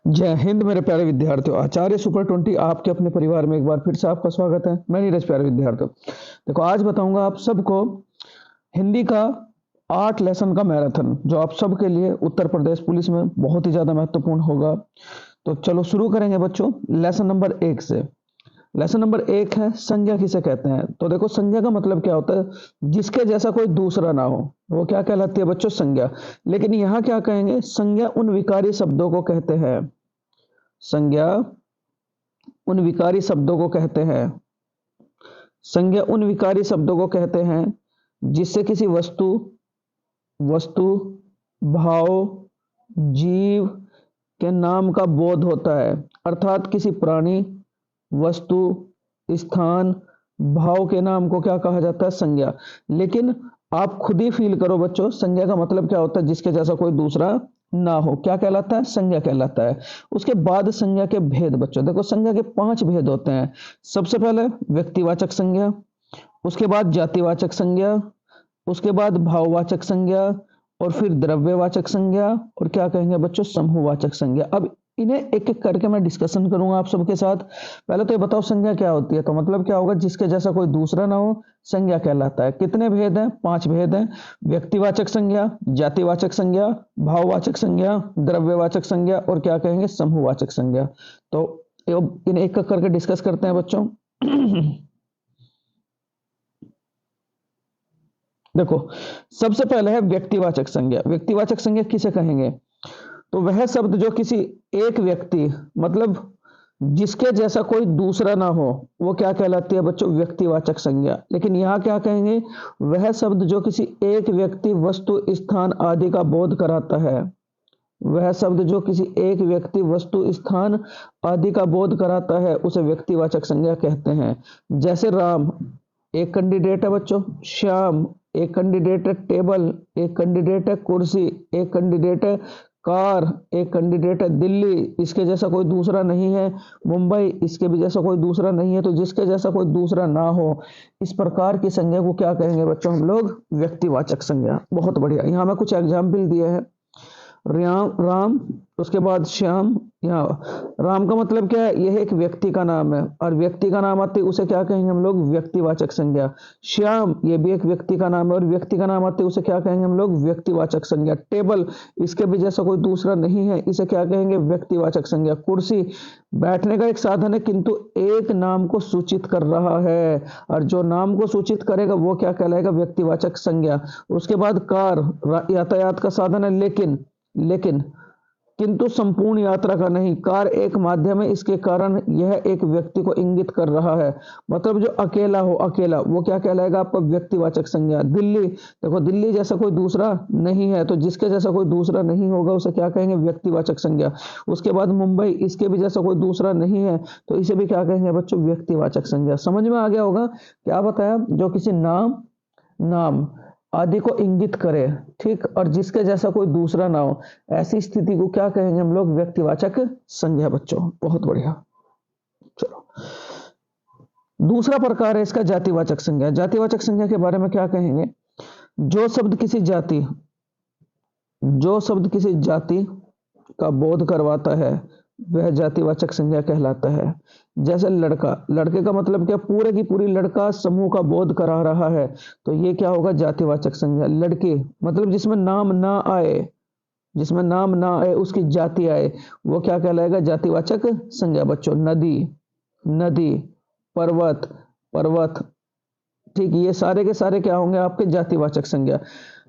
जय हिंद मेरे प्यारे विद्यार्थियों। आचार्य सुपर 20 आपके अपने परिवार में एक बार फिर से आपका स्वागत है। मैं नीरज। प्यारे विद्यार्थियों, देखो आज बताऊंगा आप सबको हिंदी का 8 लेसन का मैराथन, जो आप सबके लिए उत्तर प्रदेश पुलिस में बहुत ही ज्यादा महत्वपूर्ण होगा। तो चलो शुरू करेंगे बच्चों, लेसन नंबर 1 से। लेसन नंबर 1 है संज्ञा किसे कहते हैं। तो देखो, संज्ञा का मतलब क्या होता है? जिसके जैसा कोई दूसरा ना हो, वो क्या कहलाती है बच्चों? संज्ञा। लेकिन यहाँ क्या कहेंगे? संज्ञा उन विकारी शब्दों को कहते हैं। संज्ञा उन विकारी शब्दों को कहते हैं। संज्ञा उन विकारी शब्दों को कहते हैं जिससे किसी वस्तु वस्तु भाव, जीव के नाम का बोध होता है। अर्थात किसी प्राणी, वस्तु, स्थान, भाव के नाम को क्या कहा जाता है? संज्ञा। लेकिन आप खुद ही फील करो बच्चों, संज्ञा का मतलब क्या होता है? जिसके जैसा कोई दूसरा ना हो, क्या कहलाता है? संज्ञा कहलाता है। उसके बाद संज्ञा के भेद बच्चों, देखो संज्ञा के 5 भेद होते हैं। सबसे पहले व्यक्तिवाचक संज्ञा, उसके बाद जातिवाचक संज्ञा, उसके बाद भाववाचक संज्ञा, और फिर द्रव्यवाचक संज्ञा, और क्या कहेंगे बच्चों? समूहवाचक संज्ञा। अब इन्हें एक एक करके मैं डिस्कशन करूंगा आप सबके साथ। पहले तो ये बताओ संज्ञा क्या होती है। तो मतलब क्या होगा? जिसके जैसा कोई दूसरा ना हो, संज्ञा कहलाता है। कितने भेद हैं? 5 भेद हैं। व्यक्तिवाचक संज्ञा, जातिवाचक संज्ञा, भाववाचक संज्ञा, द्रव्यवाचक संज्ञा, और क्या कहेंगे? समूहवाचक संज्ञा। तो इन्हें एक एक करके डिस्कस करते हैं बच्चों। देखो, सबसे पहले है व्यक्तिवाचक संज्ञा। व्यक्तिवाचक संज्ञा किसे कहेंगे? तो वह शब्द जो किसी एक व्यक्ति, मतलब जिसके जैसा कोई दूसरा ना हो, वो क्या कहलाती है बच्चों? व्यक्तिवाचक संज्ञा। लेकिन यहाँ क्या कहेंगे? वह शब्द जो किसी एक व्यक्ति, वस्तु, स्थान आदि का बोध कराता है। वह शब्द जो किसी एक व्यक्ति, वस्तु, स्थान आदि का बोध कराता है, उसे व्यक्तिवाचक संज्ञा कहते हैं। जैसे राम एक कैंडिडेट है बच्चों, श्याम एक कैंडिडेट है, टेबल एक कैंडिडेट है, कुर्सी एक कैंडिडेट है, कार एक कैंडिडेट है, दिल्ली इसके जैसा कोई दूसरा नहीं है, मुंबई इसके भी जैसा कोई दूसरा नहीं है। तो जिसके जैसा कोई दूसरा ना हो, इस प्रकार की संज्ञा को क्या कहेंगे बच्चों? हम लोग व्यक्तिवाचक संज्ञा। बहुत बढ़िया। यहाँ मैं कुछ एग्जाम्पल दिए हैं। राम, उसके बाद श्याम। यहाँ राम का मतलब क्या है? यह एक व्यक्ति का नाम है, और व्यक्ति का नाम आते उसे क्या कहेंगे हम लोग? व्यक्तिवाचक संज्ञा। श्याम ये भी एक व्यक्ति का नाम है, और व्यक्ति का नाम आते उसे क्या कहेंगे हम लोग? व्यक्तिवाचक संज्ञा। टेबल इसके भी जैसा कोई दूसरा नहीं है, इसे क्या कहेंगे? व्यक्तिवाचक संज्ञा। कुर्सी बैठने का एक साधन है, किंतु एक नाम को सूचित कर रहा है, और जो नाम को सूचित करेगा वो क्या कहलाएगा? व्यक्तिवाचक संज्ञा। उसके बाद कार यातायात का साधन है, लेकिन किंतु संपूर्ण यात्रा का नहीं। कार एक माध्यम है, इसके कारण यह एक व्यक्ति को इंगित कर रहा है। मतलब जो अकेला हो, अकेला, वो क्या कहलाएगा? आपका व्यक्तिवाचक संज्ञा। दिल्ली, देखो दिल्ली जैसा कोई दूसरा नहीं है, तो जिसके जैसा कोई दूसरा नहीं होगा उसे क्या कहेंगे? व्यक्तिवाचक संज्ञा। उसके बाद मुंबई इसके भी जैसा कोई दूसरा नहीं है, तो इसे भी क्या कहेंगे बच्चों? व्यक्तिवाचक संज्ञा। समझ में आ गया होगा क्या बताया? जो किसी नाम आदि को इंगित करे, ठीक, और जिसके जैसा कोई दूसरा ना हो, ऐसी स्थिति को क्या कहेंगे हम लोग? व्यक्तिवाचक संज्ञा बच्चों। बहुत बढ़िया। चलो, दूसरा प्रकार है इसका जातिवाचक संज्ञा। जातिवाचक संज्ञा के बारे में क्या कहेंगे? जो शब्द किसी जाति का बोध करवाता है, वह जातिवाचक संज्ञा कहलाता है। जैसे लड़का, लड़के का मतलब क्या? पूरे की पूरी लड़का समूह का बोध करा रहा है, तो ये क्या होगा? जातिवाचक संज्ञा। लड़की मतलब जिसमें नाम ना आए, उसकी जाति आए, वो क्या कहलाएगा? जातिवाचक संज्ञा बच्चों। नदी, पर्वत, ठीक, ये सारे के सारे क्या होंगे? आपके जातिवाचक संज्ञा।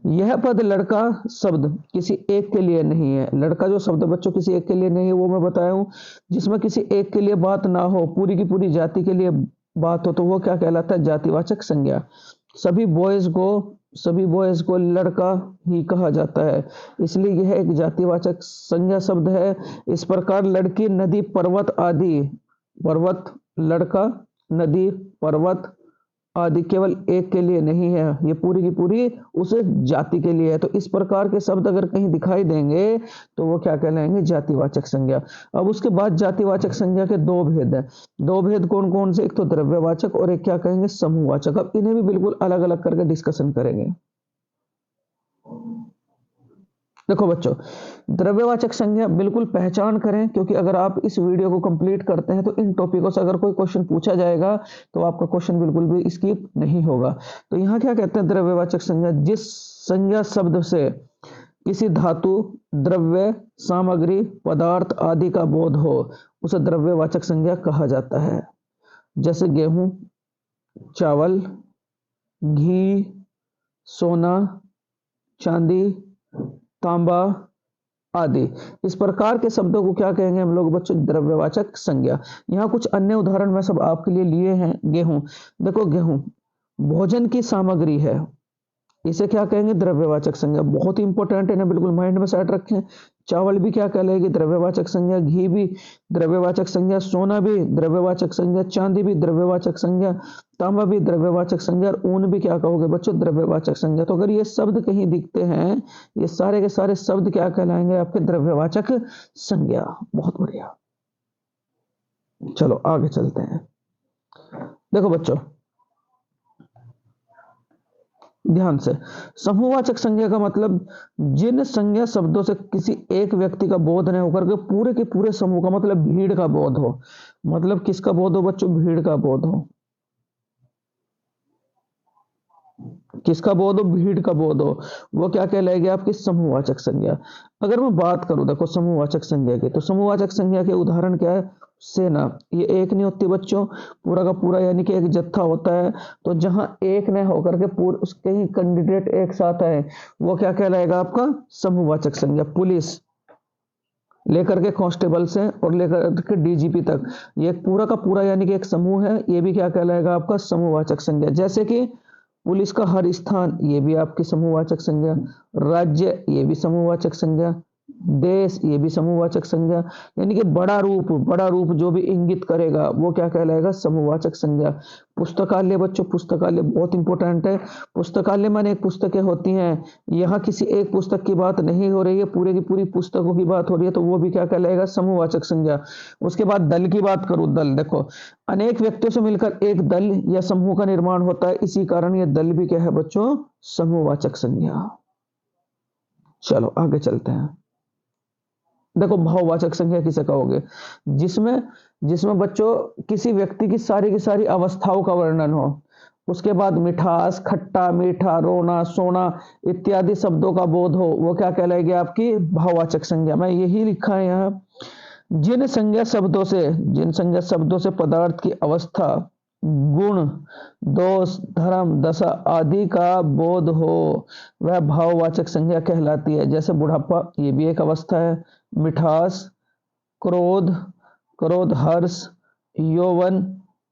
यह पद लड़का शब्द किसी एक के लिए नहीं है। लड़का जो शब्द बच्चों किसी एक के लिए नहीं है, वो मैं बताया हूं। जिसमें किसी एक के लिए बात ना हो, पूरी की पूरी जाति के लिए बात हो, तो वो क्या कहलाता है? जातिवाचक संज्ञा। सभी बॉयज को लड़का ही कहा जाता है, इसलिए यह एक जातिवाचक संज्ञा शब्द है। इस प्रकार लड़की, नदी, पर्वत, लड़का, नदी, पर्वत आदि केवल एक के लिए नहीं है, ये पूरी की पूरी उस जाति के लिए है। तो इस प्रकार के शब्द अगर कहीं दिखाई देंगे, तो वो क्या कहलाएंगे? जातिवाचक संज्ञा। अब उसके बाद जातिवाचक संज्ञा के 2 भेद हैं। 2 भेद कौन कौन से? एक तो द्रव्यवाचक, और एक क्या कहेंगे? समूहवाचक। अब इन्हें भी बिल्कुल अलग अलग करके डिस्कशन करेंगे। देखो बच्चों, द्रव्यवाचक संज्ञा बिल्कुल पहचान करें, क्योंकि अगर आप इस वीडियो को कंप्लीट करते हैं तो इन टॉपिकों से अगर कोई क्वेश्चन पूछा जाएगा तो आपका क्वेश्चन बिल्कुल भी स्किप नहीं होगा। तो यहाँ क्या कहते हैं द्रव्यवाचक संज्ञा, जिस संज्ञा शब्द से किसी धातु, द्रव्य, सामग्री, पदार्थ आदि का बोध हो उसे द्रव्यवाचक संज्ञा कहा जाता है। जैसे गेहूं, चावल, घी, सोना, चांदी, तांबा आदि, इस प्रकार के शब्दों को क्या कहेंगे हम लोग बच्चों? द्रव्यवाचक संज्ञा। यहाँ कुछ अन्य उदाहरण मैं सब आपके लिए लिए हैं। गेहूं, देखो गेहूं भोजन की सामग्री है, इसे क्या कहेंगे? द्रव्यवाचक संज्ञा। बहुत ही इंपॉर्टेंट है ना, बिल्कुल माइंड में सेट रखें। चावल भी क्या कहलाएगी? द्रव्यवाचक संज्ञा। घी भी द्रव्यवाचक संज्ञा। सोना भी द्रव्यवाचक संज्ञा। चांदी भी द्रव्यवाचक संज्ञा। तांबा भी द्रव्यवाचक संज्ञा। और ऊन भी क्या कहोगे बच्चों? द्रव्यवाचक संज्ञा। तो अगर ये शब्द कहीं दिखते हैं, ये सारे के सारे शब्द क्या कहलाएंगे आपके? द्रव्यवाचक संज्ञा। बहुत बढ़िया, चलो आगे चलते हैं। देखो बच्चों ध्यान से, समूहवाचक संज्ञा का मतलब जिन संज्ञा शब्दों से किसी एक व्यक्ति का बोध नहीं होकर के पूरे के पूरे समूह का, मतलब भीड़ का बोध हो। मतलब किसका बोध हो बच्चों? भीड़ का बोध हो। किसका बोध हो? भीड़ का बोध हो। वो क्या कहलाएगी? आपकी समूहवाचक संज्ञा। अगर मैं बात करूं देखो समूहवाचक संज्ञा की, तो समूहवाचक संज्ञा के उदाहरण क्या है? सेना, ये एक नहीं होती बच्चों, पूरा का पूरा यानी कि एक जत्था होता है। तो जहां एक न होकर के पूरे उसके ही कैंडिडेट एक साथ आए, वो क्या कहलाएगा आपका? समूहवाचक संज्ञा। पुलिस लेकर के कांस्टेबल से और लेकर के डीजीपी तक, ये पूरा का पूरा यानी कि एक समूह है, ये भी क्या कहलाएगा? आपका समूहवाचक संज्ञा। जैसे कि पुलिस का हर स्थान, ये भी आपकी समूहवाचक संज्ञा। राज्य, ये भी समूहवाचक संज्ञा। देश, ये भी समूहवाचक संज्ञा। यानी कि बड़ा रूप जो भी इंगित करेगा वो क्या कहलाएगा? समूहवाचक संज्ञा। पुस्तकालय बच्चों, पुस्तकालय बहुत इंपॉर्टेंट है। पुस्तकालय माने एक पुस्तकें होती हैं, यहाँ किसी एक पुस्तक की बात नहीं हो रही है, पूरे की पूरी पुस्तकों की बात हो रही है, तो वो भी क्या कहलाएगा? समूहवाचक संज्ञा। उसके बाद दल की बात करूं, दल देखो अनेक व्यक्तियों से मिलकर एक दल या समूह का निर्माण होता है, इसी कारण ये दल भी क्या है बच्चों? समूहवाचक संज्ञा। चलो आगे चलते हैं। देखो भाववाचक संज्ञा किसे कहोगे? जिसमें जिसमें बच्चों किसी व्यक्ति की सारी अवस्थाओं का वर्णन हो। उसके बाद मिठास, खट्टा, मीठा, रोना, सोना इत्यादि शब्दों का बोध हो, वो क्या कहलाएगी? आपकी भाववाचक संज्ञा। मैं यही लिखा है यहाँ। जिन संज्ञा शब्दों से पदार्थ की अवस्था, गुण, दोष, धर्म, दशा आदि का बोध हो वह भाववाचक संज्ञा कहलाती है। जैसे बुढ़ापा, ये भी एक अवस्था है। मिठास, क्रोध, हर्ष, यौवन,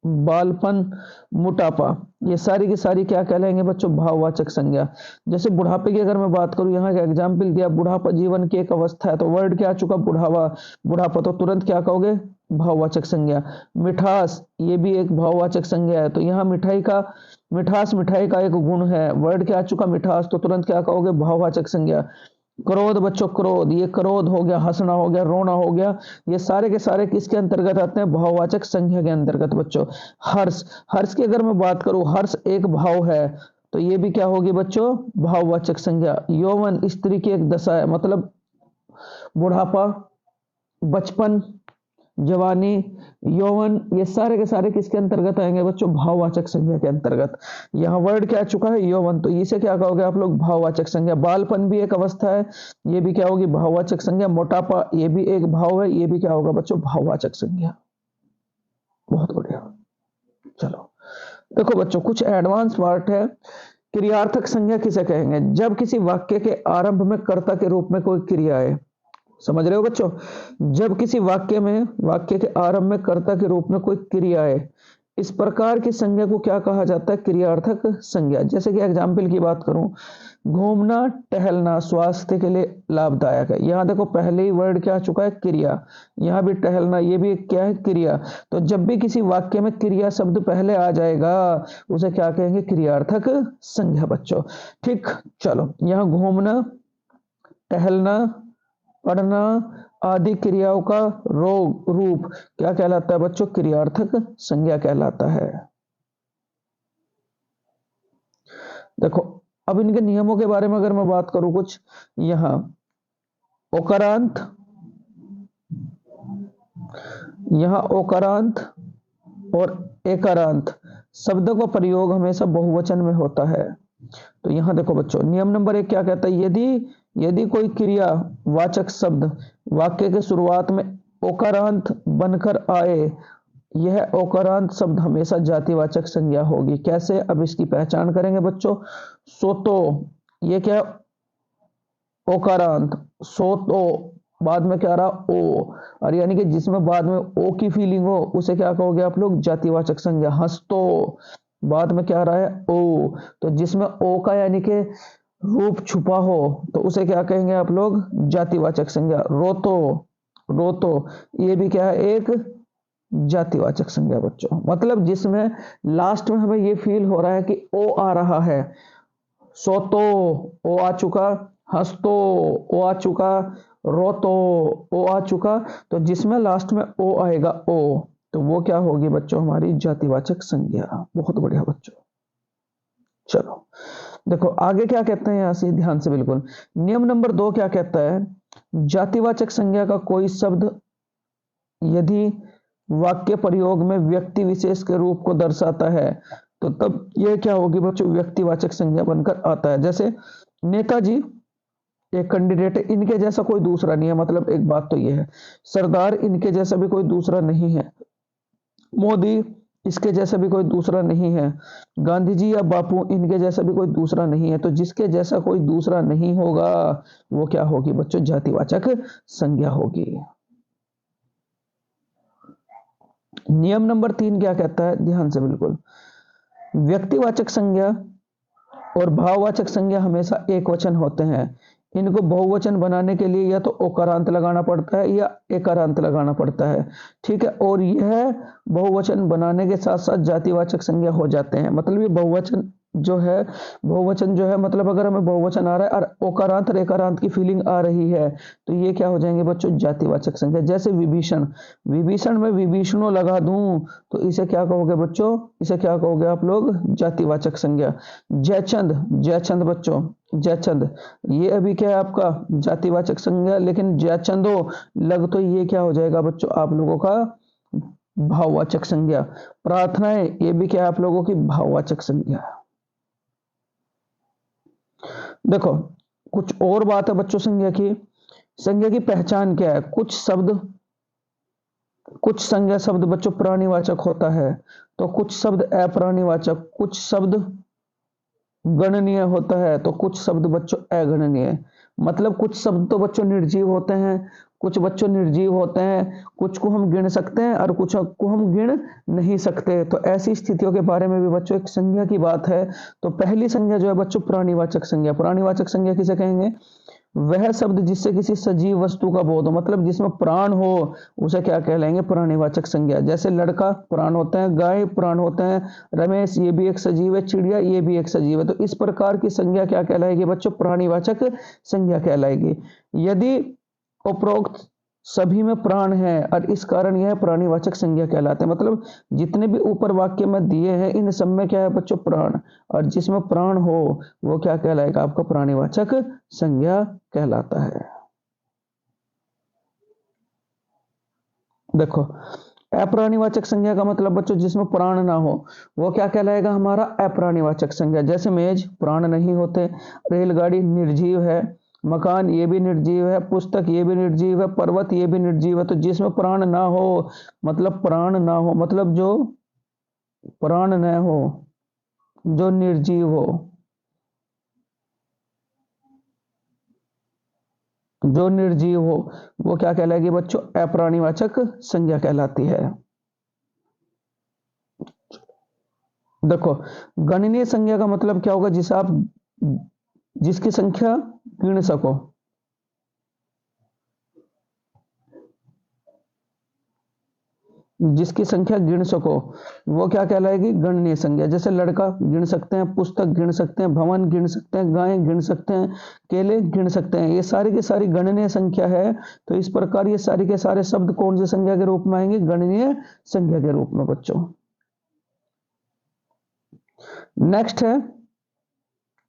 बालपन, मोटापा, ये सारी की सारी क्या कहलाएंगे बच्चों? भाववाचक संज्ञा। जैसे बुढ़ापे की अगर मैं बात करूं, यहाँ का एग्जाम्पल दिया, बुढ़ापा जीवन की एक अवस्था है, तो वर्ड क्या आ चुका? बुढ़ापा, तो तुरंत क्या कहोगे? भाववाचक संज्ञा। मिठास, ये भी एक भाववाचक संज्ञा है, तो यहाँ मिठाई का एक गुण है, वर्ड क्या आ चुका? मिठास, तो तुरंत क्या कहोगे? भाववाचक संज्ञा। क्रोध बच्चों, क्रोध, ये क्रोध हो गया, हंसना हो गया, रोना हो गया, ये सारे के सारे किसके अंतर्गत आते हैं? भाववाचक संज्ञा के अंतर्गत बच्चों। हर्ष की अगर मैं बात करूं, हर्ष एक भाव है, तो ये भी क्या होगी बच्चों? भाववाचक संज्ञा। यौवन स्त्री की एक दशा है, मतलब बुढ़ापा, बचपन, जवानी, यौवन, ये सारे के सारे किसके अंतर्गत आएंगे बच्चों? भाववाचक संज्ञा के अंतर्गत। यहाँ वर्ड क्या आ चुका है? यौवन, तो इसे क्या कहोगे आप लोग? भाववाचक संज्ञा। बालपन भी एक अवस्था है, ये भी क्या होगी? भाववाचक संज्ञा। मोटापा, ये भी एक भाव है, ये भी क्या होगा बच्चों? भाववाचक संज्ञा। बहुत बढ़िया, चलो देखो बच्चों कुछ एडवांस पार्ट है। क्रियार्थक संज्ञा किसे कहेंगे? जब किसी वाक्य के आरंभ में कर्ता के रूप में कोई क्रिया है। समझ रहे हो बच्चों? जब किसी वाक्य के आरंभ में कर्ता के रूप में कोई क्रिया है, इस प्रकार की संज्ञा को क्या कहा जाता है? क्रियार्थक संज्ञा। जैसे कि एग्जाम्पल की बात करूं, घूमना, टहलना स्वास्थ्य के लिए लाभदायक है। यहाँ देखो पहले ही वर्ड क्या आ चुका है? क्रिया। यहाँ भी टहलना, ये भी क्या है? क्रिया। तो जब भी किसी वाक्य में क्रिया शब्द पहले आ जाएगा, उसे क्या कहेंगे? क्रियार्थक संज्ञा बच्चों। ठीक, चलो यहाँ घूमना, टहलना, पढ़ना आदि क्रियाओं का रूप क्या कहलाता है बच्चों? क्रियार्थक संज्ञा कहलाता है। देखो अब इनके नियमों के बारे में अगर मैं बात करूं कुछ, यहाँ ओकारांत, यहां ओकारांत और एकारांत शब्दों का प्रयोग हमेशा बहुवचन में होता है। तो यहां देखो बच्चों, नियम नंबर 1 क्या कहता है, यदि यदि कोई क्रिया वाचक शब्द वाक्य के शुरुआत में ओकारांत बनकर आए, यह ओकारांत शब्द हमेशा जातिवाचक संज्ञा होगी। कैसे, अब इसकी पहचान करेंगे बच्चों। सोतो, ये क्या, ओकारांत, सोतो, बाद में क्या रहा, ओ, और यानी कि जिसमें बाद में ओ की फीलिंग हो उसे क्या कहोगे आप लोग, जातिवाचक संज्ञा। हंसतो, बाद में क्या रहा है, ओ, तो जिसमें ओ का यानी कि रूप छुपा हो तो उसे क्या कहेंगे आप लोग, जातिवाचक संज्ञा। रोतो, रोतो, ये भी क्या है, एक जातिवाचक संज्ञा बच्चों। मतलब जिसमें लास्ट में हमें ये फील हो रहा है कि ओ आ रहा है। सोतो, ओ आ चुका, हंसतो, ओ आ चुका, रोतो, ओ आ चुका, तो जिसमें लास्ट में ओ आएगा, ओ, तो वो क्या होगी बच्चों, हमारी जातिवाचक संज्ञा। बहुत बढ़िया बच्चों। चलो देखो आगे क्या कहते हैं, यहां से ध्यान से बिल्कुल। नियम नंबर 2 क्या कहता है, जातिवाचक संज्ञा का कोई शब्द यदि वाक्य प्रयोग में व्यक्ति विशेष के रूप को दर्शाता है तो तब यह क्या होगी बच्चों, व्यक्तिवाचक संज्ञा बनकर आता है। जैसे नेताजी एक कैंडिडेट है, इनके जैसा कोई दूसरा नहीं है, मतलब एक बात तो यह है। सरदार, इनके जैसा भी कोई दूसरा नहीं है। मोदी, इसके जैसा भी कोई दूसरा नहीं है। गांधी जी या बापू, इनके जैसा भी कोई दूसरा नहीं है। तो जिसके जैसा कोई दूसरा नहीं होगा वो क्या होगी बच्चों, जातिवाचक संज्ञा होगी। नियम नंबर 3 क्या कहता है, ध्यान से बिल्कुल। व्यक्तिवाचक संज्ञा और भाववाचक संज्ञा हमेशा एक वचन होते हैं। इनको बहुवचन बनाने के लिए या तो ओकारांत लगाना पड़ता है या एकारांत लगाना पड़ता है। ठीक है, और यह बहुवचन बनाने के साथ साथ जातिवाचक संज्ञा हो जाते हैं। मतलब ये बहुवचन जो है, बहुवचन जो है, मतलब अगर हमें बहुवचन आ रहा है और ओकारांत और एकारांत की फीलिंग आ रही है तो ये क्या हो जाएंगे बच्चों, जातिवाचक संज्ञा। जैसे विभीषण, विभीषण में विभीषणों लगा दूं तो इसे क्या कहोगे बच्चों, इसे क्या कहोगे आप लोग, जातिवाचक संज्ञा। जयचंद, जयचंद बच्चों, जयचंद, ये अभी क्या है आपका, जातिवाचक संज्ञा, लेकिन जयचंदो लग तो ये क्या हो जाएगा बच्चों आप लोगों का, भाववाचक संज्ञा। प्रार्थनाएं, ये भी क्या है आप लोगों की, भाववाचक संज्ञा। देखो कुछ और बात है बच्चों संज्ञा की। संज्ञा की पहचान क्या है, कुछ शब्द, कुछ संज्ञा शब्द बच्चों प्राणीवाचक होता है तो कुछ शब्द अप्राणीवाचक, कुछ शब्द गणनीय होता है तो कुछ शब्द बच्चों अगणनीय। मतलब कुछ शब्द तो बच्चों निर्जीव होते हैं, कुछ बच्चों निर्जीव होते हैं, कुछ को हम गिन सकते हैं और कुछ को हम गिन नहीं सकते। तो ऐसी स्थितियों के बारे में भी बच्चों एक संज्ञा की बात है। तो पहली संज्ञा जो है बच्चों, प्राणीवाचक संज्ञा। प्राणीवाचक संज्ञा किसे कहेंगे, वह शब्द जिससे किसी सजीव वस्तु का बोध हो, मतलब जिसमें प्राण हो उसे क्या कहलाएंगे, प्राणीवाचक संज्ञा। जैसे लड़का प्राण होता है, गाय प्राण होते हैं, रमेश ये भी एक सजीव है, चिड़िया ये भी एक सजीव है। तो इस प्रकार की संज्ञा क्या कहलाएगी बच्चों, प्राणीवाचक संज्ञा कहलाएगी। यदि उपरोक्त सभी में प्राण है और इस कारण यह प्राणीवाचक संज्ञा कहलाते हैं। मतलब जितने भी ऊपर वाक्य में दिए हैं इन सब में क्या है बच्चों, प्राण, और जिसमें प्राण हो वो क्या कहलाएगा आपका, प्राणीवाचक संज्ञा कहलाता है। देखो अप्राणीवाचक संज्ञा का मतलब बच्चों, जिसमें प्राण ना हो वो क्या कहलाएगा, हमारा अप्राणीवाचक संज्ञा। जैसे मेज प्राण नहीं होते, रेलगाड़ी निर्जीव है, मकान ये भी निर्जीव है, पुस्तक ये भी निर्जीव है, पर्वत ये भी निर्जीव है। तो जिसमें प्राण ना हो, मतलब प्राण ना हो, मतलब जो प्राण न हो, जो निर्जीव हो, जो निर्जीव हो वो क्या कहलाएगी बच्चों, अप्राणीवाचक संज्ञा कहलाती है। देखो गणनीय संज्ञा का मतलब क्या होगा, जिसे आप, जिसकी संख्या गिन सको। जिसकी संख्या गिन सको वो क्या कहलाएगी, गणनीय संज्ञा। जैसे लड़का गिन सकते हैं, पुस्तक गिन सकते हैं, भवन गिन सकते हैं, गाय गिन सकते हैं, केले गिन सकते हैं, ये सारी की सारी गणनीय संख्या है। तो इस प्रकार ये सारी के सारे शब्द कौन सी संज्ञा के रूप में आएंगे, गणनीय संज्ञा के रूप में बच्चों। नेक्स्ट है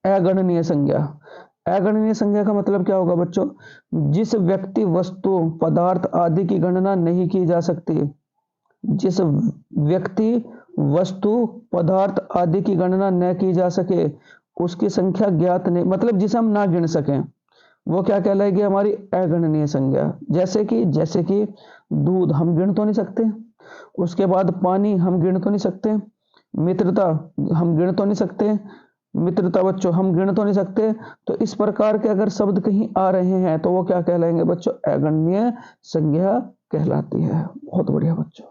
अगणनीय संज्ञा। अगणनीय संज्ञा का मतलब क्या होगा बच्चों? जिस व्यक्ति, वस्तु, पदार्थ आदि की गणना नहीं की जा सकती। जिस व्यक्ति, वस्तु, पदार्थ आदि की गणना न की जा सके, उसकी संख्या ज्ञात नहीं, मतलब जिसे हम ना गिन सकें, वो क्या कहलाएगी? हमारी अगणनीय संज्ञा। जैसे कि दूध हम गिन तो नहीं सकते, उसके बाद पानी हम गिन तो नहीं सकते, मित्रता हम गिन तो नहीं सकते, मित्रता बच्चों हम गिन तो नहीं सकते। तो इस प्रकार के अगर शब्द कहीं आ रहे हैं तो वो क्या कहलाएंगे बच्चों? अगणनीय संज्ञा कहलाती है। बहुत बढ़िया बच्चों।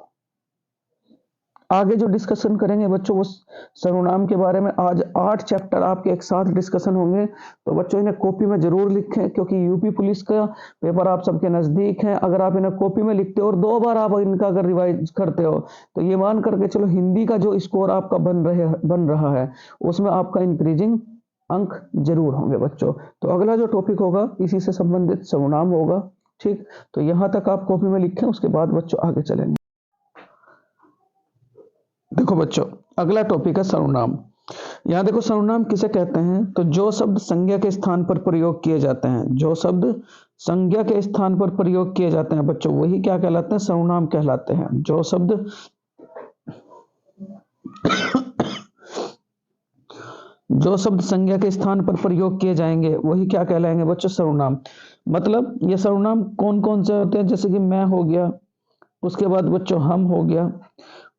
आगे जो डिस्कशन करेंगे बच्चों वो सर्वनाम के बारे में। आज 8 चैप्टर आपके एक साथ डिस्कशन होंगे, तो बच्चों इन्हें कॉपी में जरूर लिखें, क्योंकि यूपी पुलिस का पेपर आप सबके नजदीक है। अगर आप इन्हें कॉपी में लिखते हो और 2 बार आप इनका अगर रिवाइज करते हो, तो ये मान करके चलो हिंदी का जो स्कोर आपका बन रहा है उसमें आपका इंक्रीजिंग अंक जरूर होंगे बच्चों। तो अगला जो टॉपिक होगा इसी से संबंधित सर्वनाम होगा। ठीक, तो यहां तक आप कॉपी में लिखें, उसके बाद बच्चों आगे चलेंगे। देखो बच्चों, अगला टॉपिक है सर्वनाम। यहां देखो सर्वनाम किसे कहते हैं? तो जो शब्द संज्ञा के स्थान पर प्रयोग किए जाते हैं, जो शब्द संज्ञा के स्थान पर प्रयोग किए जाते हैं बच्चों, वही क्या कहलाते हैं? सर्वनाम कहलाते हैं। जो शब्द जो शब्द संज्ञा के स्थान पर प्रयोग किए जाएंगे वही क्या कहलाएंगे बच्चों? सर्वनाम। मतलब ये सर्वनाम कौन कौन से होते हैं? जैसे कि मैं हो गया, उसके बाद बच्चों हम हो गया,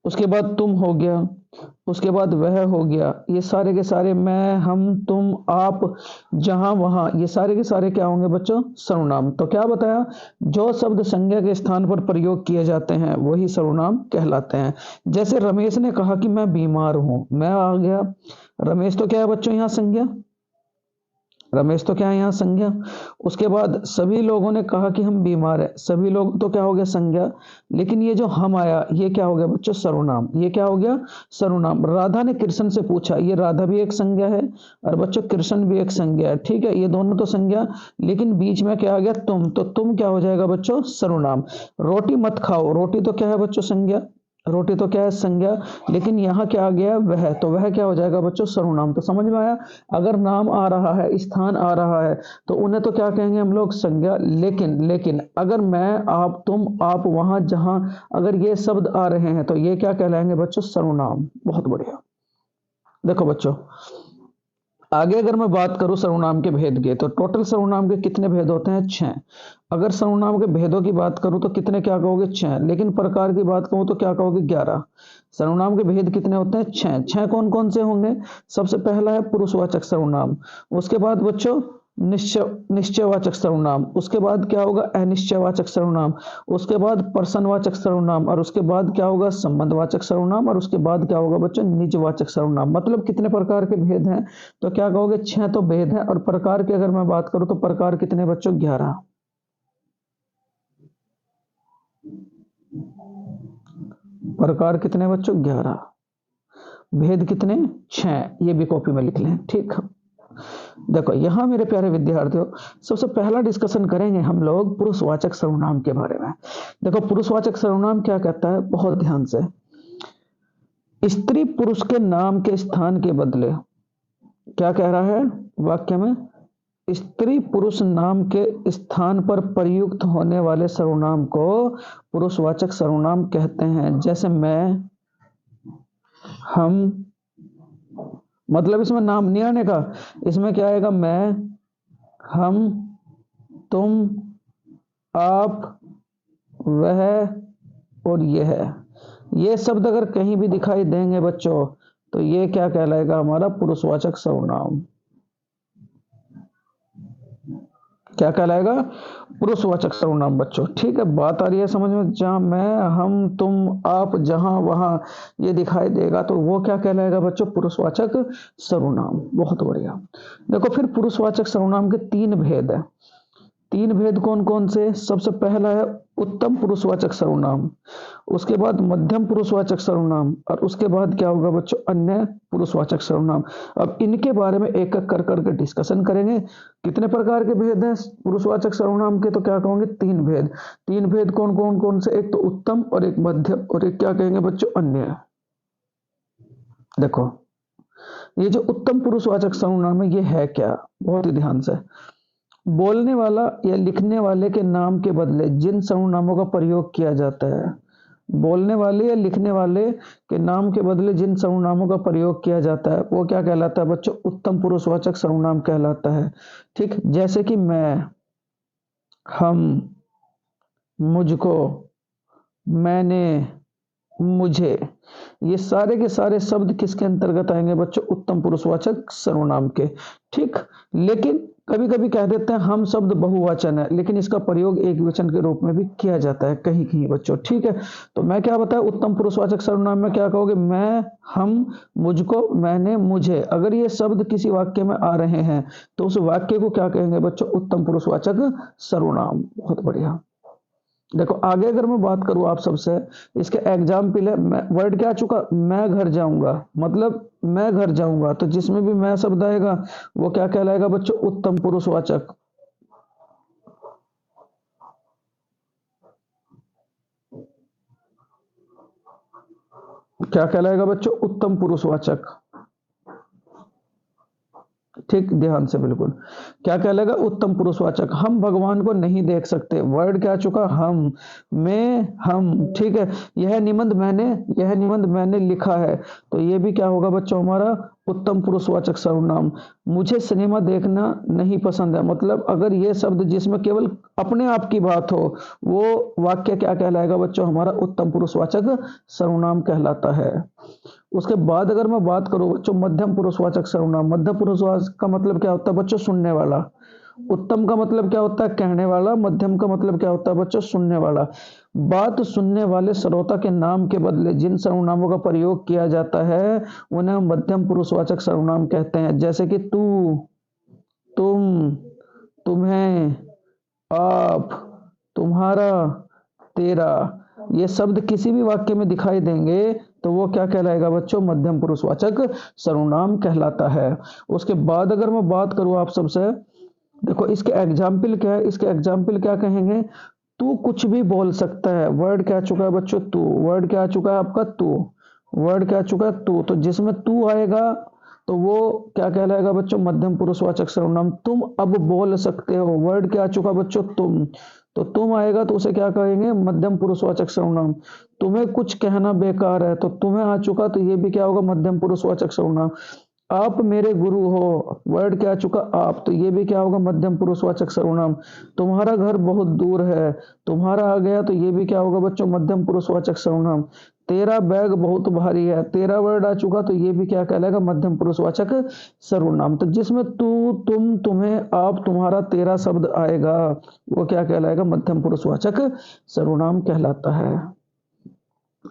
उसके बाद तुम हो गया, उसके बाद वह हो गया। ये सारे के सारे, मैं, हम, तुम, आप, जहां, वहां, ये सारे के सारे क्या होंगे बच्चों? सर्वनाम। तो क्या बताया? जो शब्द संज्ञा के स्थान पर प्रयोग किए जाते हैं वही सर्वनाम कहलाते हैं। जैसे रमेश ने कहा कि मैं बीमार हूं, मैं आ गया, रमेश तो क्या है बच्चों? यहाँ संज्ञा, रमेश तो क्या है यहाँ? संज्ञा। उसके बाद सभी लोगों ने कहा कि हम बीमार है, सभी लोग तो क्या हो गया? संज्ञा। लेकिन ये जो हम आया ये क्या हो गया बच्चों? सर्वनाम। ये क्या हो गया? सर्वनाम। राधा ने कृष्ण से पूछा, ये राधा भी एक संज्ञा है और बच्चों कृष्ण भी एक संज्ञा है। ठीक है, ये दोनों तो संज्ञा, लेकिन बीच में क्या आ गया? तुम, तो तुम क्या हो जाएगा बच्चों? सर्वनाम। रोटी मत खाओ, रोटी तो क्या है बच्चों? संज्ञा, रोटी तो क्या है? संज्ञा। लेकिन यहाँ क्या आ गया? वह, तो वह क्या हो जाएगा बच्चों? सर्वनाम। तो समझ में आया? अगर नाम आ रहा है, स्थान आ रहा है, तो उन्हें तो क्या कहेंगे हम लोग? संज्ञा। लेकिन अगर मैं, आप, तुम, आप, वहां, जहां, अगर ये शब्द आ रहे हैं तो ये क्या कहलाएंगे बच्चों? सर्वनाम। बहुत बढ़िया। देखो बच्चों, आगे अगर मैं बात करूं सर्वनाम के भेद की, तो टोटल सर्वनाम के कितने भेद होते हैं? 6। अगर सर्वनाम के भेदों की बात करूं तो कितने क्या कहोगे? 6। लेकिन प्रकार की बात कहूं तो क्या कहोगे? 11। सर्वनाम के भेद कितने होते हैं? 6। 6 कौन कौन से होंगे? सबसे पहला है पुरुषवाचक सर्वनाम, उसके बाद बच्चों निश्चयवाचक सर्वनाम, उसके बाद क्या होगा? अनिश्चयवाचक सर्वनाम, उसके बाद प्रश्नवाचक सर्वनाम, और उसके बाद क्या होगा? संबंधवाचक सर्वनाम, और उसके बाद क्या होगा बच्चों? निजवाचक सर्वनाम। मतलब कितने प्रकार के भेद हैं? तो क्या कहोगे? 6 तो भेद हैं, और प्रकार की अगर मैं बात करूं तो प्रकार कितने बच्चों? 11। प्रकार कितने बच्चों? 11। भेद कितने? 6। ये भी कॉपी में लिख लें। ठीक, देखो यहां मेरे प्यारे विद्यार्थियों, सबसे पहला डिस्कशन करेंगे हम लोग पुरुषवाचक सर्वनाम के बारे में। देखो पुरुषवाचक सर्वनाम क्या कहता है, बहुत ध्यान से। स्त्री पुरुष के नाम के स्थान के बदले, क्या कह रहा है वाक्य में? स्त्री पुरुष नाम के स्थान पर प्रयुक्त होने वाले सर्वनाम को पुरुषवाचक सर्वनाम कहते हैं। जैसे मैं, हम, मतलब इसमें नाम नहीं आने का, इसमें क्या आएगा? मैं, हम, तुम, आप, वह और यह। ये शब्द अगर कहीं भी दिखाई देंगे बच्चों तो ये क्या कहलाएगा? हमारा पुरुषवाचक सर्वनाम। क्या कहलाएगा? पुरुषवाचक सर्वनाम बच्चों। ठीक है, बात आ रही है समझ में? जहां मैं, हम, तुम, आप, जहां, वहां ये दिखाई देगा तो वो क्या कहलाएगा बच्चों? पुरुषवाचक सर्वनाम। बहुत बढ़िया। देखो फिर पुरुषवाचक सर्वनाम के 3 भेद है। 3 भेद कौन कौन से? सबसे पहला है उत्तम पुरुषवाचक सर्वनाम, उसके बाद मध्यम पुरुषवाचक सर्वनाम, और उसके बाद क्या होगा बच्चों? अन्य पुरुषवाचक सर्वनाम। अब इनके बारे में एक एक कर करके डिस्कशन करेंगे। कितने प्रकार के भेद हैं पुरुषवाचक सर्वनाम के? तो क्या कहोगे? 3 भेद। 3 भेद कौन कौन कौन से? एक तो उत्तम, और एक मध्यम, और एक क्या कहेंगे बच्चों? अन्य। देखो ये जो उत्तम पुरुषवाचक सर्वनाम है ये है क्या, बहुत ही ध्यान से। बोलने वाला या लिखने वाले के नाम के बदले जिन सर्वनामों का प्रयोग किया जाता है, बोलने वाले या लिखने वाले के नाम के बदले जिन सर्वनामों का प्रयोग किया जाता है वो क्या कहलाता है बच्चों, उत्तम पुरुषवाचक सर्वनाम कहलाता है। ठीक, जैसे कि मैं, हम, मुझको, मैंने, मुझे, ये सारे के सारे शब्द किसके अंतर्गत आएंगे बच्चों, उत्तम पुरुषवाचक सर्वनाम के। ठीक, लेकिन कभी कभी कह देते हैं हम शब्द बहुवचन है, लेकिन इसका प्रयोग एक वचन के रूप में भी किया जाता है कहीं कहीं बच्चों। ठीक है, तो मैं क्या बताया, उत्तम पुरुषवाचक सर्वनाम में क्या कहोगे, मैं, हम, मुझको, मैंने, मुझे। अगर ये शब्द किसी वाक्य में आ रहे हैं तो उस वाक्य को क्या कहेंगे बच्चों, उत्तम पुरुषवाचक सर्वनाम। बहुत बढ़िया। देखो आगे अगर मैं बात करूं आप सबसे, इसके एग्जाम्पल है, वर्ड क्या आ चुका, मैं घर जाऊंगा, मतलब मैं घर जाऊंगा, तो जिसमें भी मैं शब्द आएगा वो क्या कहलाएगा बच्चों, उत्तम पुरुषवाचक। क्या कहलाएगा बच्चों, उत्तम पुरुषवाचक। ठीक, ध्यान से बिल्कुल, क्या कहलाएगा, उत्तम पुरुषवाचक। हम भगवान को नहीं देख सकते, वर्ड क्या चुका, हम, मैं, हम। ठीक है, यह निबंध मैंने लिखा है, तो ये भी क्या होगा बच्चों हमारा, उत्तम पुरुषवाचक सर्वनाम। मुझे सिनेमा देखना नहीं पसंद है, मतलब अगर ये शब्द जिसमें केवल अपने आप की बात हो वो वाक्य क्या कहलाएगा बच्चों, हमारा उत्तम पुरुषवाचक सर्वनाम कहलाता है। उसके बाद अगर मैं बात करूं बच्चों, मध्यम पुरुषवाचक सर्वनाम। मध्यम पुरुषवाचक का मतलब क्या होता है बच्चों, सुनने वाला। उत्तम का मतलब क्या होता है, कहने वाला। मध्यम का मतलब क्या होता है बच्चों, सुनने वाला। बात सुनने वाले श्रोता के नाम के बदले जिन सर्वनामों का प्रयोग किया जाता है उन्हें मध्यम पुरुषवाचक सर्वनाम कहते हैं। जैसे कि तू, तुम, तुम्हें, आप, तुम्हारा, तेरा, ये शब्द किसी भी वाक्य में दिखाई देंगे तो वो क्या कहलाएगा बच्चों, मध्यम पुरुषवाचक सर्वनाम कहलाता है। उसके बाद अगर मैं बात करूं आप सबसे, देखो इसके एग्जाम्पल क्या है, इसके एग्जाम्पल क्या कहेंगे, तू कुछ भी बोल सकता है। वर्ड क्या चुका है बच्चों, तू। वर्ड क्या चुका है आपका, तू। वर्ड क्या चुका है, तू। तो जिसमें तू आएगा तो वो क्या कहलाएगा बच्चों, मध्यम पुरुषवाचक सर्वनाम। तुम अब बोल सकते हो, वर्ड क्या चुका बच्चों, तुम। तो तुम आएगा तो उसे क्या कहेंगे, मध्यम पुरुषवाचक सर्वनाम। तुम्हें कुछ कहना बेकार है, तो तुम्हें आ चुका तो ये भी क्या होगा, मध्यम पुरुषवाचक सर्वनाम। आप मेरे गुरु हो, वर्ड क्या चुका, आप। तो ये भी क्या होगा, मध्यम पुरुषवाचक सर्वनाम। तुम्हारा घर बहुत दूर है, तुम्हारा आ गया तो ये भी क्या होगा बच्चों, मध्यम पुरुषवाचक सर्वनाम। तेरा बैग बहुत भारी है, तेरा वर्ड आ चुका तो ये भी क्या कहलाएगा, मध्यम पुरुषवाचक सर्वनाम। तो जिसमें तू, तुम, तुम्हें, आप, तुम्हारा, तेरा शब्द आएगा वो क्या कहलाएगा, मध्यम पुरुषवाचक सर्वनाम कहलाता है।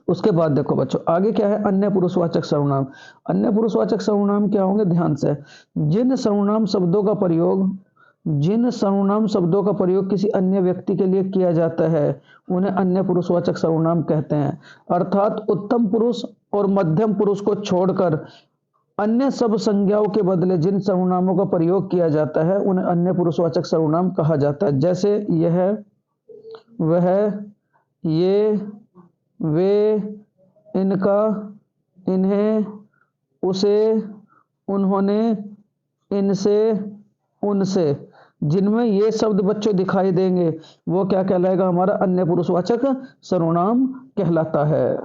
उसके बाद देखो बच्चों आगे क्या है, अन्य पुरुषवाचक सर्वनाम। अन्य पुरुषवाचक सर्वनाम क्या होंगे, ध्यान से। जिन सर्वनाम शब्दों का प्रयोग जिन सर्वनाम शब्दों का प्रयोग किसी अन्य व्यक्ति के लिए किया जाता है उन्हें अन्य पुरुषवाचक सर्वनाम कहते हैं। अर्थात उत्तम पुरुष और मध्यम पुरुष को छोड़कर अन्य सब संज्ञाओं के बदले जिन सर्वनामों का प्रयोग किया जाता है उन्हें अन्य पुरुषवाचक सर्वनाम कहा जाता है। जैसे यह, वह, ये, वे, इनका, इन्हें, उसे, उन्होंने, इनसे, उनसे। जिनमें ये शब्द बच्चों दिखाई देंगे वो क्या कहलाएगा, हमारा अन्य पुरुषवाचक सर्वनाम कहलाता है।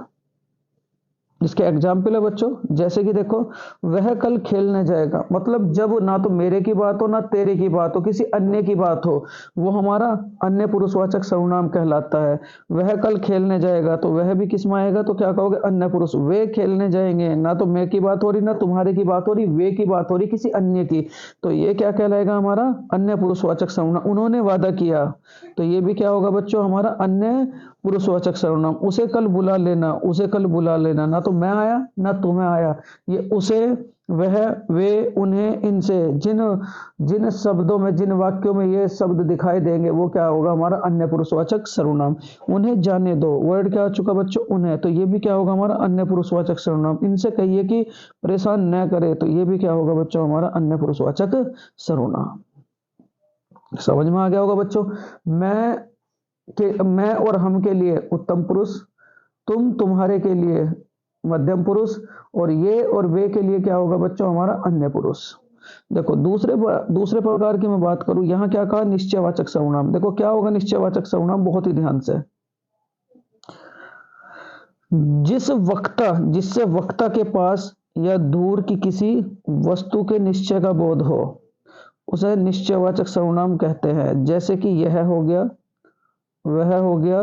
इसके एग्जाम्पल है बच्चों, जैसे कि देखो, वह कल खेलने जाएगा, मतलब जब ना तो मेरे की बात हो ना तेरे की बात हो, किसी अन्य की बात हो, वो हमारा अन्य पुरुषवाचक सर्वनाम कहलाता है। वह कल खेलने जाएगा तो वह भी किस में आएगा, तो क्या कहोगे, अन्य पुरुष। वे खेलने जाएंगे, ना तो मैं की बात हो रही ना तुम्हारे की बात हो रही, वे की बात हो रही किसी अन्य की, तो ये क्या कहलाएगा, हमारा अन्य पुरुषवाचक सर्वनाम। उन्होंने वादा किया तो ये भी क्या होगा बच्चों, हमारा अन्य पुरुषवाचक सर्वनाम। उसे कल बुला लेना, उसे कल बुला लेना, ना तो मैं आया ना तुम्हें आया, ये उसे, वह, वे, उन्हें, इनसे। जिन जिन शब्दों में, जिन वाक्यों में ये शब्द दिखाई देंगे वो क्या होगा, हमारा अन्य पुरुषवाचक सर्वनाम। उन्हें जाने दो, वर्ड क्या आ चुका बच्चों, उन्हें, तो ये भी क्या होगा, हमारा अन्य पुरुषवाचक सर्वनाम। इनसे कहिए कि परेशान न करे, तो ये भी क्या होगा बच्चों, हमारा अन्य पुरुषवाचक सर्वनाम। समझ में आ गया होगा बच्चों। मैं और हम के लिए उत्तम पुरुष, तुम, तुम्हारे के लिए मध्यम पुरुष, और ये और वे के लिए क्या होगा बच्चों हमारा अन्य पुरुष। देखो दूसरे प्रकार की मैं बात करूं, यहां क्या कहा, निश्चयवाचक सर्वनाम। देखो क्या होगा निश्चयवाचक सर्वनाम, बहुत ही ध्यान से, जिससे वक्ता के पास या दूर की किसी वस्तु के निश्चय का बोध हो, उसे निश्चयवाचक सर्वनाम कहते हैं। जैसे कि यह हो गया, वह हो गया,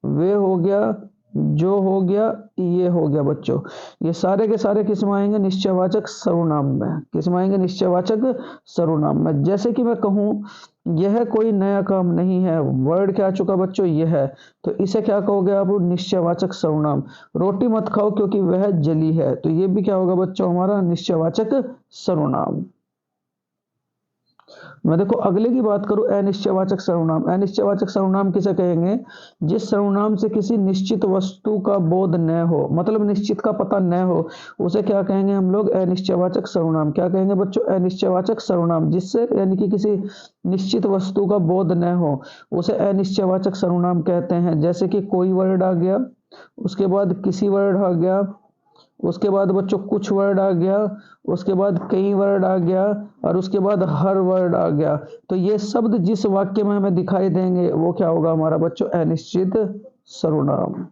वे हो गया, जो हो गया, ये हो गया बच्चों। ये सारे के सारे किस में आएंगे, निश्चयवाचक सर्वनाम में। किस में आएंगे, निश्चयवाचक सर्वनाम में। जैसे कि मैं कहूं यह कोई नया काम नहीं है, वर्ड क्या आ चुका बच्चों, यह है, तो इसे क्या कहोगे आप, निश्चयवाचक सर्वनाम। रोटी मत खाओ क्योंकि वह जली है, तो ये भी क्या होगा बच्चों हमारा निश्चयवाचक सर्वनाम। मैं देखो अगले की बात करूं, अनिश्चयवाचक सर्वनाम। अनिश्चयवाचक सर्वनाम किसे कहेंगे, जिस सर्वनाम से किसी निश्चित वस्तु का बोध न हो, मतलब निश्चित का पता न हो, उसे क्या कहेंगे हम लोग, अनिश्चयवाचक सर्वनाम। क्या कहेंगे बच्चों, अनिश्चयवाचक सर्वनाम। जिससे यानी कि किसी निश्चित वस्तु का बोध न हो, उसे अनिश्चयवाचक सर्वनाम कहते हैं। जैसे कि कोई वर्ड आ गया, उसके बाद किसी वर्ड आ गया, उसके बाद बच्चों कुछ वर्ड आ गया, उसके बाद कई वर्ड आ गया, और उसके बाद हर वर्ड आ गया। तो ये शब्द जिस वाक्य में हमें दिखाई देंगे वो क्या होगा हमारा बच्चों, अनिश्चित सर्वनाम।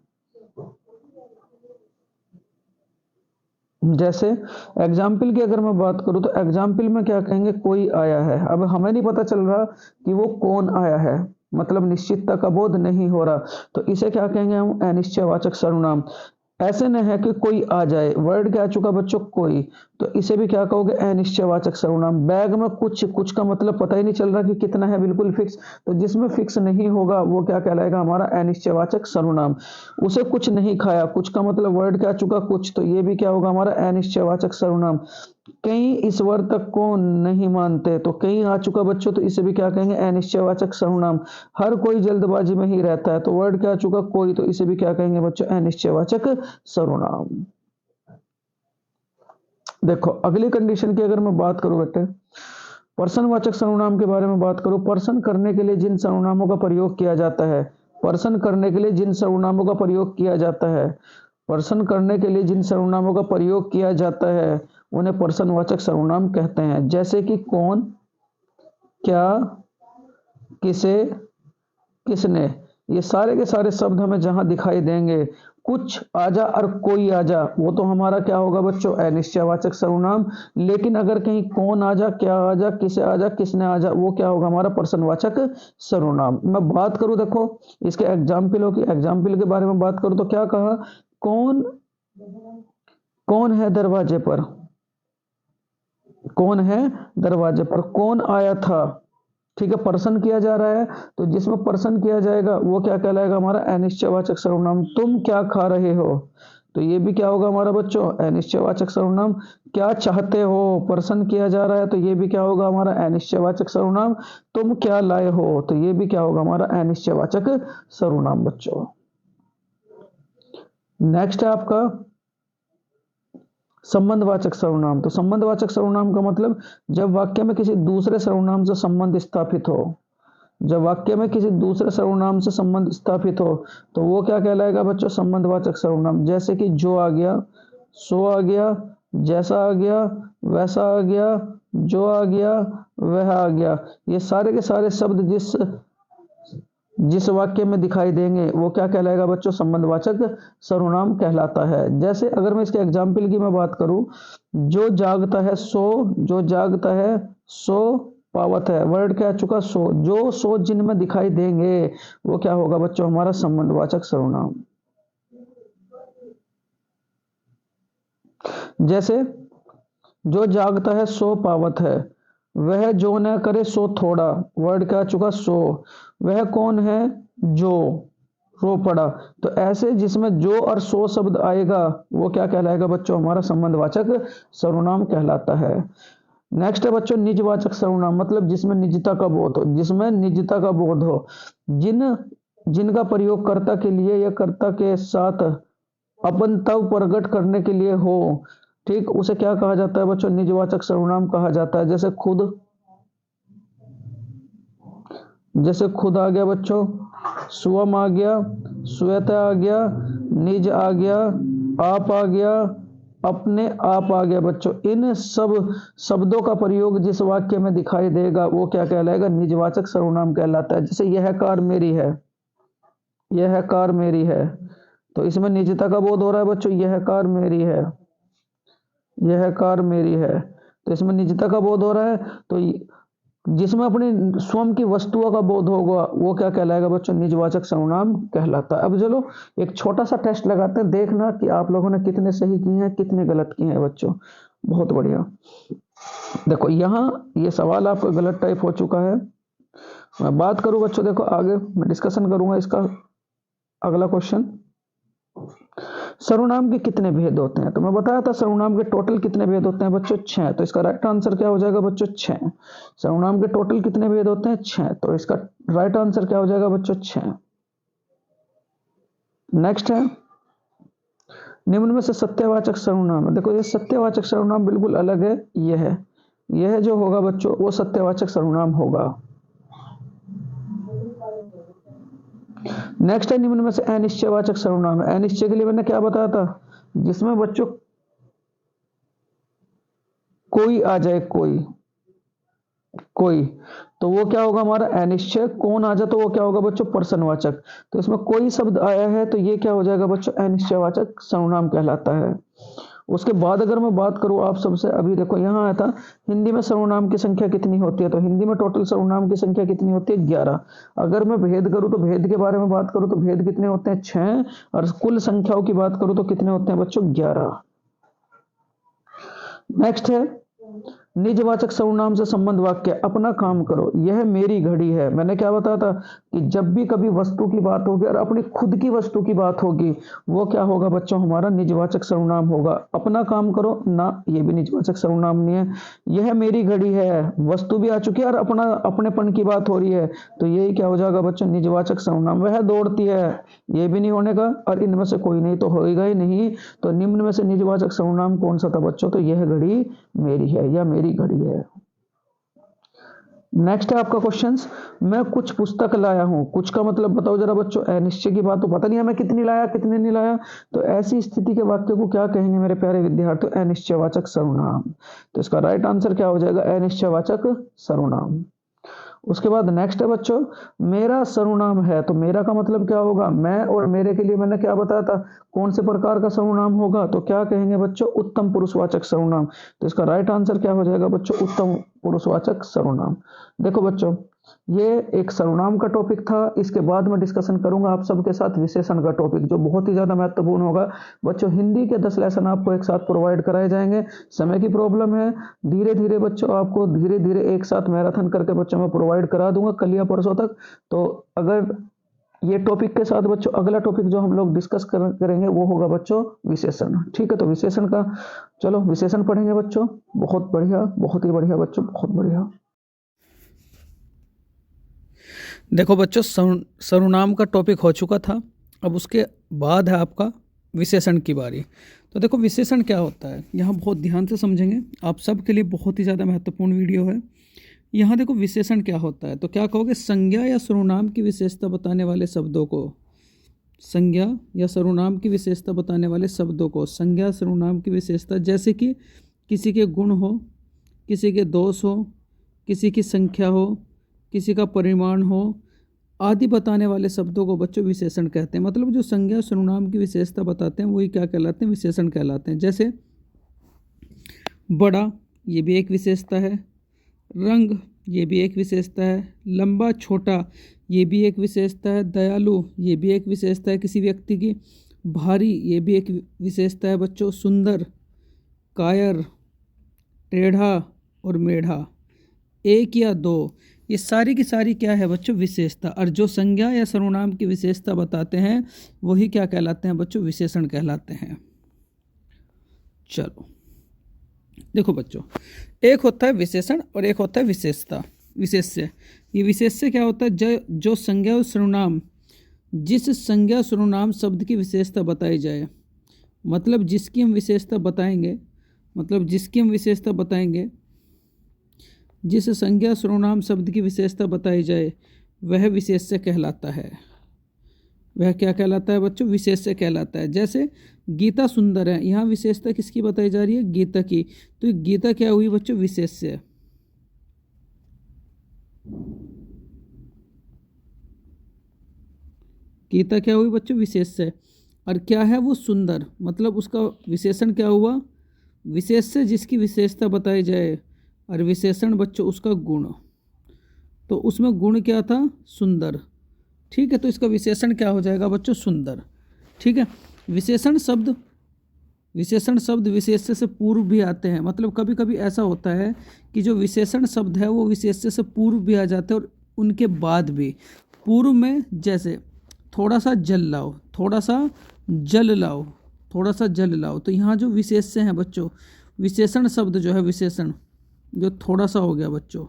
जैसे एग्जाम्पल की अगर मैं बात करूं तो एग्जाम्पल में क्या कहेंगे, कोई आया है। अब हमें नहीं पता चल रहा कि वो कौन आया है, मतलब निश्चितता का बोध नहीं हो रहा, तो इसे क्या कहेंगे हम, अनिश्चयवाचक सर्वनाम। ऐसे न है कि कोई आ जाए, वर्ड क्या आ चुका बच्चों, कोई, तो इसे भी क्या कहोगे, अनिश्चयवाचक सर्वनाम। बैग में कुछ का मतलब पता ही नहीं चल रहा कि कितना है, बिल्कुल फिक्स, तो जिसमें फिक्स नहीं होगा वो क्या कहलाएगा हमारा, अनिश्चयवाचक सर्वनाम। उसे कुछ नहीं खाया, कुछ का मतलब वर्ड क्या आ चुका, कुछ, तो ये भी क्या होगा हमारा अनिश्चयवाचक सर्वनाम। कई इस वर्ड तक को नहीं मानते, तो कई आ चुका बच्चों, तो इसे भी क्या कहेंगे, अनिश्चयवाचक सर्वनाम। हर कोई जल्दबाजी में ही रहता है, तो वर्ड क्या आ चुका, कोई, तो इसे भी क्या कहेंगे बच्चों, अनिश्चयवाचक सर्वनाम। देखो अगली कंडीशन की अगर मैं बात करूं बेटे, पर्सनवाचक सर्वनाम के बारे में बात करूं। पर्सन करने के लिए जिन सर्वनामों का प्रयोग किया जाता है, पर्सन करने के लिए जिन सर्वनामों का प्रयोग किया जाता है, पर्सन करने के लिए जिन सर्वनामों का प्रयोग किया जाता है उन्हें पर्सनवाचक सर्वनाम कहते हैं। जैसे कि कौन, क्या, किसे, किसने, ये सारे के सारे शब्द हमें जहां दिखाई देंगे, कुछ आजा और कोई आजा, वो तो हमारा क्या होगा बच्चों, अनिश्चयवाचक सर्वनाम। लेकिन अगर कहीं कौन आजा, क्या आजा, किसे आजा, किसने आजा, वो क्या होगा हमारा पर्सनवाचक सर्वनाम। मैं बात करूं देखो इसके एग्जाम्पलों की, एग्जाम्पल के बारे में बात करूं तो क्या कहा, कौन, कौन है दरवाजे पर, कौन है दरवाजे पर, कौन आया था, ठीक है, पर्सन किया जा रहा है, तो जिसमें पर्सन किया जाएगा वो क्या कहलाएगा हमारा, अनिश्चयवाचक सर्वनाम। तुम क्या खा रहे हो, तो ये भी क्या होगा हमारा बच्चों, अनिश्चयवाचक सर्वनाम। क्या चाहते हो, पर्सन किया जा रहा है, तो ये भी क्या होगा हमारा, अनिश्चयवाचक सर्वनाम। तुम क्या लाए हो, तो ये भी क्या होगा हमारा, अनिश्चयवाचक सर्वनाम बच्चों। नेक्स्ट है आपका संबंधवाचक सर्वनाम। तो संबंधवाचक सर्वनाम का मतलब जब वाक्य में किसी दूसरे सर्वनाम से संबंध स्थापित हो, जब वाक्य में किसी दूसरे सर्वनाम से संबंध स्थापित हो तो वो क्या कहलाएगा बच्चों, संबंधवाचक सर्वनाम। जैसे कि जो आ गया, सो आ गया, जैसा आ गया, वैसा आ गया, जो आ गया, वह आ गया, ये सारे के सारे शब्द जिस वाक्य में दिखाई देंगे वो क्या कहलाएगा बच्चों, संबंधवाचक सर्वनाम कहलाता है। जैसे अगर मैं इसके एग्जाम्पल की मैं बात करूं, जो जागता है सो, जो जागता है सो पावत है, वर्ड क्या आ चुका, सो, जो सो जिनमें दिखाई देंगे वो क्या होगा बच्चों हमारा, संबंधवाचक सर्वनाम। जैसे जो जागता है सो पावत है, वह जो न करे सो थोड़ा, वर्ड क्या आ चुका, सो, वह कौन है, जो रो पड़ा, तो ऐसे जिसमें जो और सो शब्द आएगा वो क्या कहलाएगा बच्चों, हमारा संबंधवाचक सर्वनाम कहलाता है। नेक्स्ट है बच्चों निजवाचक सर्वनाम, मतलब जिसमें निजता का बोध हो, जिसमें निजता का बोध हो, जिनका प्रयोग कर्ता के लिए या कर्ता के साथ अपनत्व प्रकट करने के लिए हो, ठीक, उसे क्या कहा जाता है बच्चों, निजवाचक सर्वनाम कहा जाता है। जैसे खुद, जैसे खुद आ गया बच्चों, स्वम आ गया, श्वेता आ गया, निज आ गया, आप आ गया, अपने आप आ गया बच्चों। इन सब शब्दों का प्रयोग जिस वाक्य में दिखाई देगा वो क्या कहलाएगा? निजवाचक सर्वनाम कहलाता है। जैसे यह कार मेरी है, यह कार मेरी है, तो इसमें निजता का बोध हो रहा है बच्चों। यह कार मेरी है, यह कार मेरी है, तो इसमें निजता का बोध हो रहा है। तो जिसमें अपनी स्वयं की वस्तुओं का बोध होगा वो क्या कहलाएगा बच्चों? निजवाचक सर्वनाम कहलाता है। अब चलो एक छोटा सा टेस्ट लगाते हैं, देखना कि आप लोगों ने कितने सही किए हैं कितने गलत किए हैं बच्चों। बहुत बढ़िया। देखो यहाँ ये सवाल आपका गलत टाइप हो चुका है। मैं बात करूं बच्चों, देखो आगे मैं डिस्कशन करूंगा इसका। अगला क्वेश्चन, सर्वनाम के कितने भेद होते हैं? तो मैं बताया था सर्वनाम के टोटल कितने भेद होते हैं बच्चों? 6। तो इसका राइट आंसर क्या हो जाएगा बच्चों? 6। सर्वनाम के टोटल कितने भेद होते हैं? 6। तो इसका राइट आंसर क्या हो जाएगा बच्चों? 6। नेक्स्ट है, निम्न में से सत्यवाचक सर्वनाम है। देखो ये सत्यवाचक सर्वनाम बिल्कुल अलग है। यह जो होगा बच्चों वो सत्यवाचक सर्वनाम होगा। नेक्स्ट है, निम्न में से अनिश्चयवाचक सर्वनाम है। अनिश्चय के लिए मैंने क्या बताया था? जिसमें बच्चों कोई आ जाए, कोई, तो वो क्या होगा हमारा अनिश्चय। कौन आ जाए तो वो क्या होगा बच्चों? प्रश्नवाचक। तो इसमें कोई शब्द आया है तो ये क्या हो जाएगा बच्चों? अनिश्चयवाचक सर्वनाम कहलाता है। उसके बाद अगर मैं बात करूं आप सबसे, अभी देखो यहाँ आया था हिंदी में सर्वनाम की संख्या कितनी होती है, तो हिंदी में टोटल सर्वनाम की संख्या कितनी होती है? 11। अगर मैं भेद करूं तो भेद के बारे में बात करूं तो भेद कितने होते हैं? 6। और कुल संख्याओं की बात करूं तो कितने होते हैं बच्चों? 11। नेक्स्ट है, निजवाचक सर्वनाम से संबंध वाक्य। अपना काम करो, यह मेरी घड़ी है। मैंने क्या बताया था कि जब भी कभी वस्तु की बात होगी और अपनी खुद की वस्तु की बात होगी वो क्या होगा बच्चों? हमारा निजवाचक सर्वनाम होगा। अपना काम करो ना, ये भी निजवाचक सर्वनाम नहीं है। यह मेरी घड़ी है, वस्तु भी आ चुकी है और अपना अपनेपन की बात हो रही है, तो यही क्या हो जाएगा बच्चों? निजवाचक सर्वनाम। वह दौड़ती है, ये भी नहीं होने का, और इनमें से कोई नहीं तो होएगा ही नहीं। तो निम्न में से निजवाचक सर्वनाम कौन सा था बच्चों? तो यह घड़ी मेरी है या मेरी घड़ी है। नेक्स्ट है आपका क्वेश्चन, मैं कुछ पुस्तक लाया हूं। कुछ का मतलब बताओ जरा बच्चों। अनिश्चय की बात तो पता नहीं हमें कितनी लाया कितने नहीं लाया, तो ऐसी स्थिति के वाक्य को क्या कहेंगे मेरे प्यारे विद्यार्थियों? अनिश्चयवाचक सर्वनाम। तो इसका राइट आंसर क्या हो जाएगा? अनिश्चयवाचक सर्वनाम। उसके बाद नेक्स्ट है बच्चों, मेरा सर्वनाम है। तो मेरा का मतलब क्या होगा? मैं और मेरे के लिए मैंने क्या बताया था? कौन से प्रकार का सर्वनाम होगा? तो क्या कहेंगे बच्चों? उत्तम पुरुषवाचक सर्वनाम। तो इसका राइट आंसर क्या हो जाएगा बच्चों? उत्तम पुरुषवाचक सर्वनाम। देखो बच्चों ये एक सर्वनाम का टॉपिक था। इसके बाद मैं डिस्कशन करूंगा आप सबके साथ विशेषण का टॉपिक, जो बहुत ही ज्यादा महत्वपूर्ण होगा बच्चों। हिंदी के 10 लेसन आपको एक साथ प्रोवाइड कराए जाएंगे। समय की प्रॉब्लम है, धीरे धीरे बच्चों आपको धीरे धीरे एक साथ मैराथन करके बच्चों मैं प्रोवाइड करा दूंगा कल या परसों तक। तो अगर ये टॉपिक के साथ बच्चों अगला टॉपिक जो हम लोग डिस्कस करेंगे वो होगा बच्चों विशेषण। ठीक है, तो विशेषण का चलो विशेषण पढ़ेंगे बच्चों। बहुत बढ़िया, बहुत ही बढ़िया बच्चों, बहुत बढ़िया। देखो बच्चों सर्वनाम का टॉपिक हो चुका था, अब उसके बाद है आपका विशेषण की बारी। तो देखो विशेषण क्या होता है, यहाँ बहुत ध्यान से समझेंगे, आप सबके लिए बहुत ही ज़्यादा महत्वपूर्ण वीडियो है। यहाँ देखो विशेषण क्या होता है, तो क्या कहोगे? संज्ञा या सर्वनाम की विशेषता बताने वाले शब्दों को, संज्ञा या सर्वनाम की विशेषता बताने वाले शब्दों को संज्ञा सर्वनाम की विशेषता, जैसे कि किसी के गुण हो, किसी के दोष हो, किसी की संख्या हो, किसी का परिमाण हो आदि बताने वाले शब्दों को बच्चों विशेषण कहते हैं। मतलब जो संज्ञा सर्वनाम की विशेषता बताते हैं वही क्या कहलाते हैं? विशेषण कहलाते हैं। जैसे बड़ा, ये भी एक विशेषता है। रंग, ये भी एक विशेषता है। लंबा छोटा, ये भी एक विशेषता है। दयालु, ये भी एक विशेषता है किसी व्यक्ति की। भारी, ये भी एक विशेषता है बच्चों। सुंदर, कायर, टेढ़ा और मेढ़ा, एक या दो, ये सारी की सारी क्या है बच्चों? विशेषता। और जो संज्ञा या सर्वनाम की विशेषता बताते हैं वही क्या कहलाते हैं बच्चों? विशेषण कहलाते हैं। चलो देखो बच्चों, एक होता है विशेषण और एक होता है विशेषता, विशेष्य। ये विशेष्य क्या होता है? जो संज्ञा और सर्वनाम, जिस संज्ञा सर्वनाम शब्द की विशेषता बताई जाए, मतलब जिसकी हम विशेषता बताएंगे, जिस संज्ञा सर्वनाम शब्द की विशेषता बताई जाए वह विशेष्य कहलाता है। वह क्या कहलाता है बच्चों? विशेष्य कहलाता है। जैसे गीता सुंदर है, यहाँ विशेषता किसकी बताई जा रही है? गीता की। तो ये गीता क्या हुई बच्चों? विशेष्य। गीता क्या हुई बच्चों? विशेष्य। और क्या है वो? सुंदर। मतलब उसका विशेषण क्या हुआ? विशेष्य जिसकी विशेषता बताई जाए, और विशेषण बच्चों उसका गुण। तो उसमें गुण क्या था? सुंदर। ठीक है, तो इसका विशेषण क्या हो जाएगा बच्चों? सुंदर। ठीक है। विशेषण शब्द विशेष्य से पूर्व भी आते हैं। मतलब कभी कभी ऐसा होता है कि जो विशेषण शब्द है वो विशेष्य से पूर्व भी आ जाते हैं और उनके बाद भी। पूर्व में जैसे थोड़ा सा जल लाओ, थोड़ा सा जल लाओ, थोड़ा सा जल लाओ। तो यहाँ जो विशेष्य हैं बच्चों, विशेषण शब्द जो है, विशेषण जो थोड़ा सा हो गया बच्चों।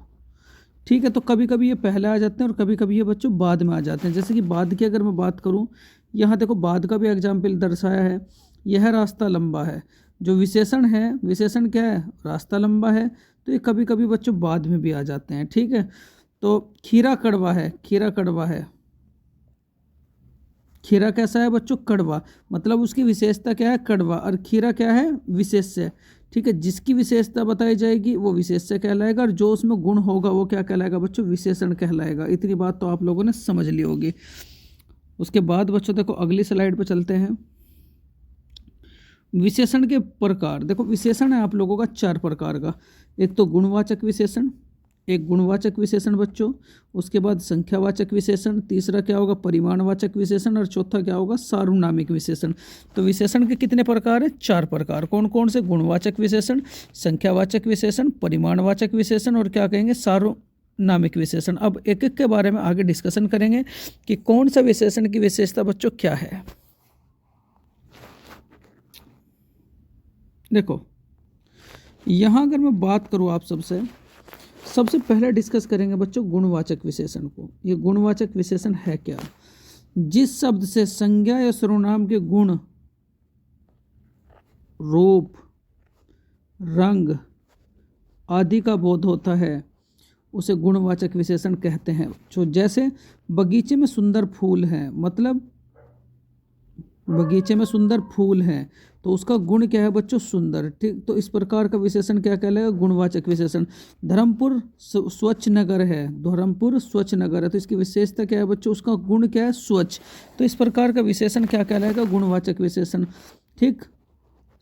ठीक है, तो कभी कभी ये पहले आ जाते हैं और कभी कभी ये बच्चों बाद में आ जाते हैं। जैसे कि बाद की अगर मैं बात करूँ, यहाँ देखो बाद का भी एग्जाम्पल दर्शाया है। यह रास्ता लंबा है। जो विशेषण है, विशेषण क्या है? रास्ता लंबा है। तो ये कभी कभी बच्चों बाद में भी आ जाते हैं। ठीक है, तो खीरा कड़वा है, खीरा कड़वा है। खीरा कैसा है बच्चों? कड़वा। मतलब उसकी विशेषता क्या है? कड़वा। और खीरा क्या है? विशेष्य। ठीक है, जिसकी विशेषता बताई जाएगी वो विशेष्य कहलाएगा, और जो उसमें गुण होगा वो क्या कहलाएगा बच्चों? विशेषण कहलाएगा। इतनी बात तो आप लोगों ने समझ ली होगी। उसके बाद बच्चों देखो अगली स्लाइड पर चलते हैं। विशेषण के प्रकार देखो, विशेषण है आप लोगों का 4 प्रकार का। एक तो गुणवाचक विशेषण, एक गुणवाचक विशेषण बच्चों, उसके बाद संख्यावाचक विशेषण, तीसरा क्या होगा? परिमाणवाचक विशेषण, और चौथा क्या होगा? सार्वनामिक विशेषण। तो विशेषण के कितने प्रकार है? 4 प्रकार। कौन कौन से? गुणवाचक विशेषण, संख्यावाचक विशेषण, परिमाणवाचक विशेषण, और क्या कहेंगे? सार्वनामिक विशेषण। अब एक एक के बारे में आगे डिस्कशन करेंगे कि कौन सा विशेषण की विशेषता बच्चों क्या है। देखो यहाँ अगर मैं बात करूँ आप सबसे पहले डिस्कस करेंगे बच्चों गुणवाचक विशेषण को। ये गुणवाचक विशेषण है क्या? जिस शब्द से संज्ञा या सर्वनाम के गुण, रूप, रंग आदि का बोध होता है उसे गुणवाचक विशेषण कहते हैं। जो जैसे बगीचे में सुंदर फूल हैं, मतलब बगीचे में सुंदर फूल हैं, तो उसका गुण क्या है बच्चों? सुंदर। ठीक, तो इस प्रकार का विशेषण क्या कहलाएगा? गुणवाचक विशेषण। धर्मपुर स्वच्छ नगर है, धर्मपुर स्वच्छ नगर है, तो इसकी विशेषता क्या है बच्चों? उसका गुण क्या है? स्वच्छ। तो इस प्रकार का विशेषण क्या कहलाएगा? गुणवाचक विशेषण। ठीक,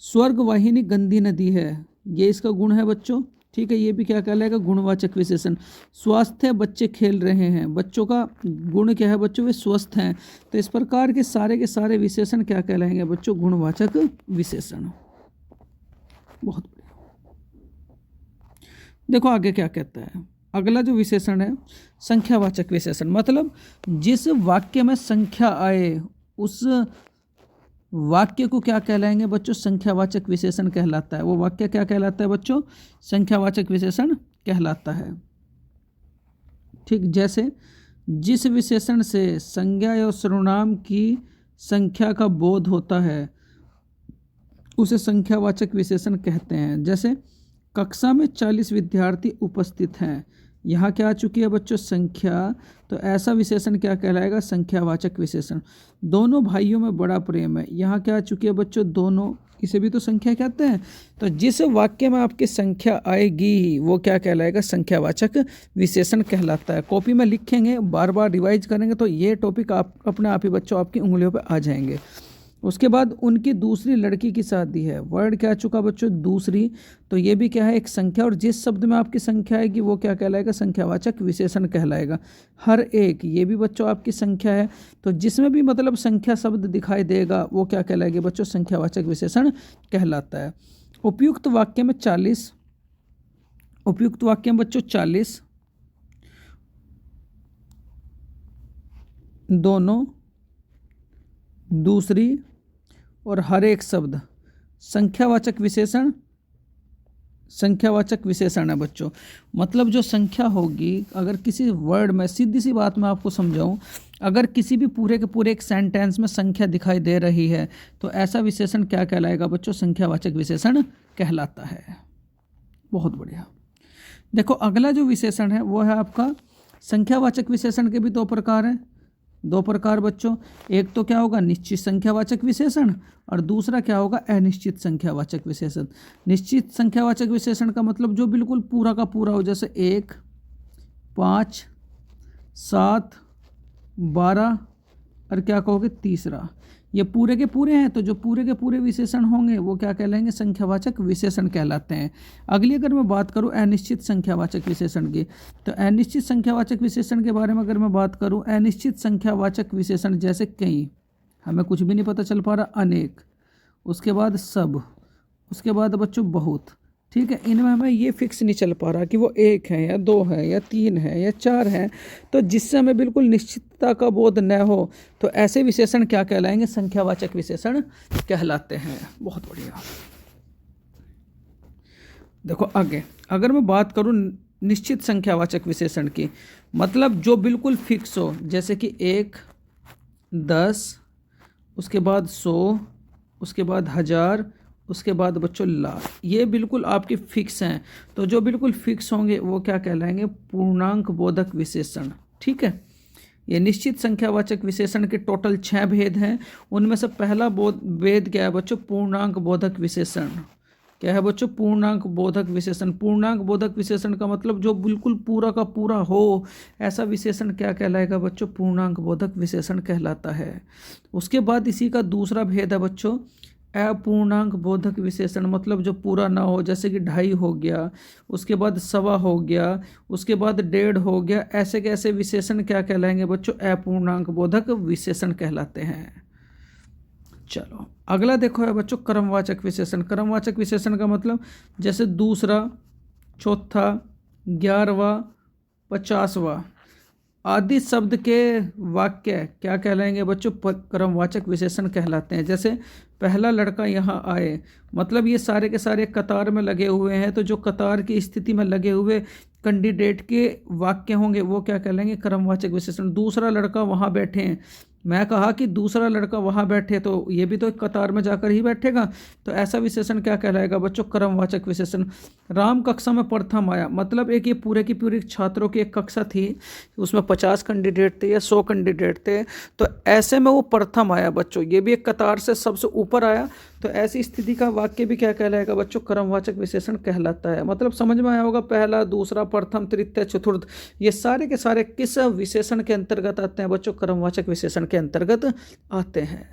स्वर्ग वाहिनी गंदी नदी है, ये इसका गुण है बच्चों। ठीक है, ये भी क्या कहलाएगा? गुणवाचक विशेषण। स्वस्थ है, बच्चे खेल रहे हैं, बच्चों का गुण क्या है बच्चों? वे स्वस्थ हैं। तो इस प्रकार के सारे विशेषण क्या कहलाएंगे बच्चों? गुणवाचक विशेषण। बहुत बढ़िया। देखो आगे क्या कहता है। अगला जो विशेषण है संख्यावाचक विशेषण। मतलब जिस वाक्य में संख्या आए उस वाक्य को क्या कहलाएंगे बच्चों? संख्यावाचक विशेषण कहलाता है। वो वाक्य क्या कहलाता है बच्चों? संख्यावाचक विशेषण कहलाता है। ठीक, जैसे जिस विशेषण से संज्ञा या सर्वनाम की संख्या का बोध होता है उसे संख्यावाचक विशेषण कहते हैं। जैसे कक्षा में 40 विद्यार्थी उपस्थित हैं, यहाँ क्या आ चुकी है बच्चों? संख्या। तो ऐसा विशेषण क्या कहलाएगा? संख्यावाचक विशेषण। दोनों भाइयों में बड़ा प्रेम है, यहाँ क्या आ चुकी है बच्चों? दोनों, इसे भी तो संख्या कहते हैं। तो जिस वाक्य में आपकी संख्या आएगी वो क्या कहलाएगा? संख्यावाचक विशेषण कहलाता है। कॉपी में लिखेंगे, बार बार रिवाइज करेंगे तो ये टॉपिक आप अपने आप ही बच्चों आपकी उंगलियों पर आ जाएंगे। उसके बाद उनकी दूसरी लड़की की शादी है, वर्ड क्या आ चुका बच्चों? दूसरी। तो ये भी क्या है? एक संख्या। और जिस शब्द में आपकी संख्या आएगी वो क्या कहलाएगा? संख्यावाचक विशेषण कहलाएगा। हर एक, ये भी बच्चों आपकी संख्या है, तो जिसमें भी मतलब संख्या शब्द दिखाई देगा वो क्या कहलाएगा बच्चों? संख्यावाचक विशेषण कहलाता है। उपयुक्त वाक्य में 40, उपयुक्त वाक्य में बच्चों 40, दोनों, दूसरी और हर एक शब्द संख्यावाचक विशेषण, संख्यावाचक विशेषण है बच्चों। मतलब जो संख्या होगी, अगर किसी वर्ड में, सीधी सी बात मैं आपको समझाऊं, अगर किसी भी पूरे के पूरे एक सेंटेंस में संख्या दिखाई दे रही है तो ऐसा विशेषण क्या कहलाएगा बच्चों? संख्यावाचक विशेषण कहलाता है। बहुत बढ़िया। देखो अगला जो विशेषण है वो है आपका, संख्यावाचक विशेषण के भी 2 प्रकार हैं। दो प्रकार बच्चों, एक तो क्या होगा निश्चित संख्यावाचक विशेषण और दूसरा क्या होगा अनिश्चित संख्यावाचक विशेषण। निश्चित संख्यावाचक विशेषण का मतलब जो बिल्कुल पूरा का पूरा हो, जैसे 1, 5, 7, 12 और क्या कहोगे तीसरा, ये पूरे के पूरे हैं। तो जो पूरे के पूरे विशेषण होंगे वो क्या कहलाएंगे, संख्यावाचक विशेषण कहलाते हैं। अगली अगर मैं बात करूं अनिश्चित संख्यावाचक विशेषण की, तो अनिश्चित संख्यावाचक विशेषण के बारे में अगर मैं बात करूं, अनिश्चित संख्यावाचक विशेषण जैसे कई, हमें कुछ भी नहीं पता चल पा रहा, अनेक, उसके बाद सब, उसके बाद बच्चों बहुत, ठीक है, इनमें हमें ये फिक्स नहीं चल पा रहा कि वो 1 है या 2 है या 3 है या 4 है, तो जिससे हमें बिल्कुल निश्चितता का बोध न हो, तो ऐसे विशेषण क्या कहलाएंगे, संख्यावाचक विशेषण कहलाते हैं। बहुत बढ़िया। देखो आगे अगर मैं बात करूं निश्चित संख्यावाचक विशेषण की, मतलब जो बिल्कुल फिक्स हो, जैसे कि 1, 10, उसके बाद 100, उसके बाद 1000, उसके बाद बच्चों लाख, ये बिल्कुल आपके फिक्स हैं। तो जो बिल्कुल फिक्स होंगे वो क्या कहलाएंगे, पूर्णांक बोधक विशेषण। ठीक है, ये निश्चित संख्यावाचक विशेषण के टोटल 6 भेद हैं। उनमें से पहला भेद क्या है बच्चों, पूर्णांक बोधक विशेषण। क्या है बच्चों, पूर्णांक बोधक विशेषण। पूर्णांक बोधक विशेषण का मतलब जो बिल्कुल पूरा का पूरा हो, ऐसा विशेषण क्या कहलाएगा बच्चों, पूर्णांक बोधक विशेषण कहलाता है। उसके बाद इसी का दूसरा भेद है बच्चों अपूर्णांक बोधक विशेषण, मतलब जो पूरा ना हो, जैसे कि 2.5 हो गया, उसके बाद 1.25 हो गया, उसके बाद 1.5 हो गया, ऐसे कैसे विशेषण क्या कहलाएंगे बच्चों, अपूर्णांक बोधक विशेषण कहलाते हैं। चलो अगला देखो है बच्चों क्रमवाचक विशेषण। क्रमवाचक विशेषण का मतलब जैसे दूसरा, चौथा, 11वां, 50वां आदि शब्द के वाक्य क्या कहलाएंगे बच्चों, क्रमवाचक विशेषण कहलाते हैं। जैसे पहला लड़का यहाँ आए, मतलब ये सारे के सारे कतार में लगे हुए हैं, तो जो कतार की स्थिति में लगे हुए कैंडिडेट के वाक्य होंगे वो क्या कहलाएंगे, क्रमवाचक विशेषण। दूसरा लड़का वहाँ बैठे हैं, मैं कहा कि दूसरा लड़का वहाँ बैठे, तो ये भी तो एक कतार में जाकर ही बैठेगा, तो ऐसा विशेषण क्या कहलाएगा बच्चों, क्रमवाचक विशेषण। राम कक्षा में प्रथम आया, मतलब एक ये पूरे की पूरी छात्रों की एक कक्षा थी, उसमें 50 कैंडिडेट थे या 100 कैंडिडेट थे, तो ऐसे में वो प्रथम आया बच्चों, ये भी एक कतार से सबसे ऊपर आया, तो ऐसी स्थिति का वाक्य भी क्या कहलाएगा बच्चों, क्रमवाचक विशेषण कहलाता है। मतलब समझ में आया होगा, पहला, दूसरा, प्रथम, तृतीय, चतुर्थ, ये सारे के सारे किस विशेषण के अंतर्गत आते हैं बच्चों, क्रमवाचक विशेषण के अंतर्गत आते हैं।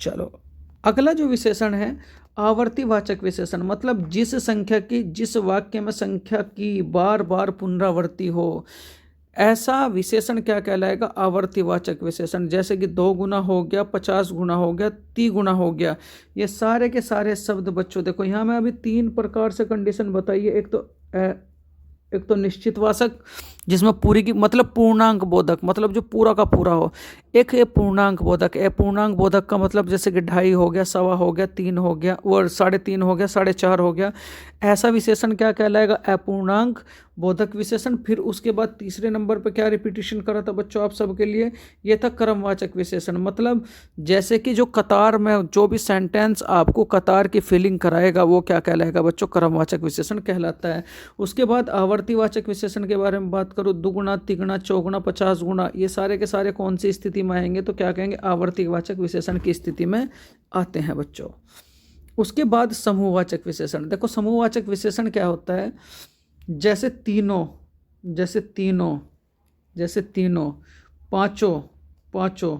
चलो अगला जो विशेषण है आवर्तीवाचक विशेषण, मतलब जिस संख्या की, जिस वाक्य में संख्या की बार बार पुनरावृत्ति हो, ऐसा विशेषण क्या कहलाएगा, आवर्तीवाचक विशेषण। जैसे कि 2 गुना हो गया, 50 गुना हो गया, 30 गुना हो गया, ये सारे के सारे शब्द बच्चों देखो यहाँ मैं अभी 3 प्रकार से कंडीशन बताइए। एक तो निश्चितवाचक, जिसमें पूरी की मतलब पूर्णांक बोधक, मतलब जो पूरा का पूरा हो। एक है पूर्णांक बोधक। पूर्णांक बोधक का मतलब जैसे कि 2.5 हो गया, 1.25 हो गया, 3 हो गया और 3.5 हो गया, 4.5 हो गया, ऐसा विशेषण क्या कहलाएगा, अपूर्णांक बोधक विशेषण। फिर उसके बाद तीसरे नंबर पर क्या रिपीटिशन करा था बच्चों आप सबके लिए, ये था क्रमवाचक विशेषण। मतलब जैसे कि जो कतार में जो भी सेंटेंस आपको कतार की फीलिंग कराएगा वो क्या कहलाएगा बच्चों, क्रमवाचक विशेषण कहलाता है। उसके बाद आवर्तीवाचक विशेषण के बारे में बात करूँ, 2 गुना, 3 गुना, 4 गुना, 50 गुना, ये सारे के सारे कौन सी स्थिति में आएंगे, तो क्या कहेंगे, आवर्तीवाचक विशेषण की स्थिति में आते हैं बच्चों। उसके बाद समूहवाचक विशेषण। देखो समूहवाचक विशेषण क्या होता है, जैसे तीनों, पाँचों,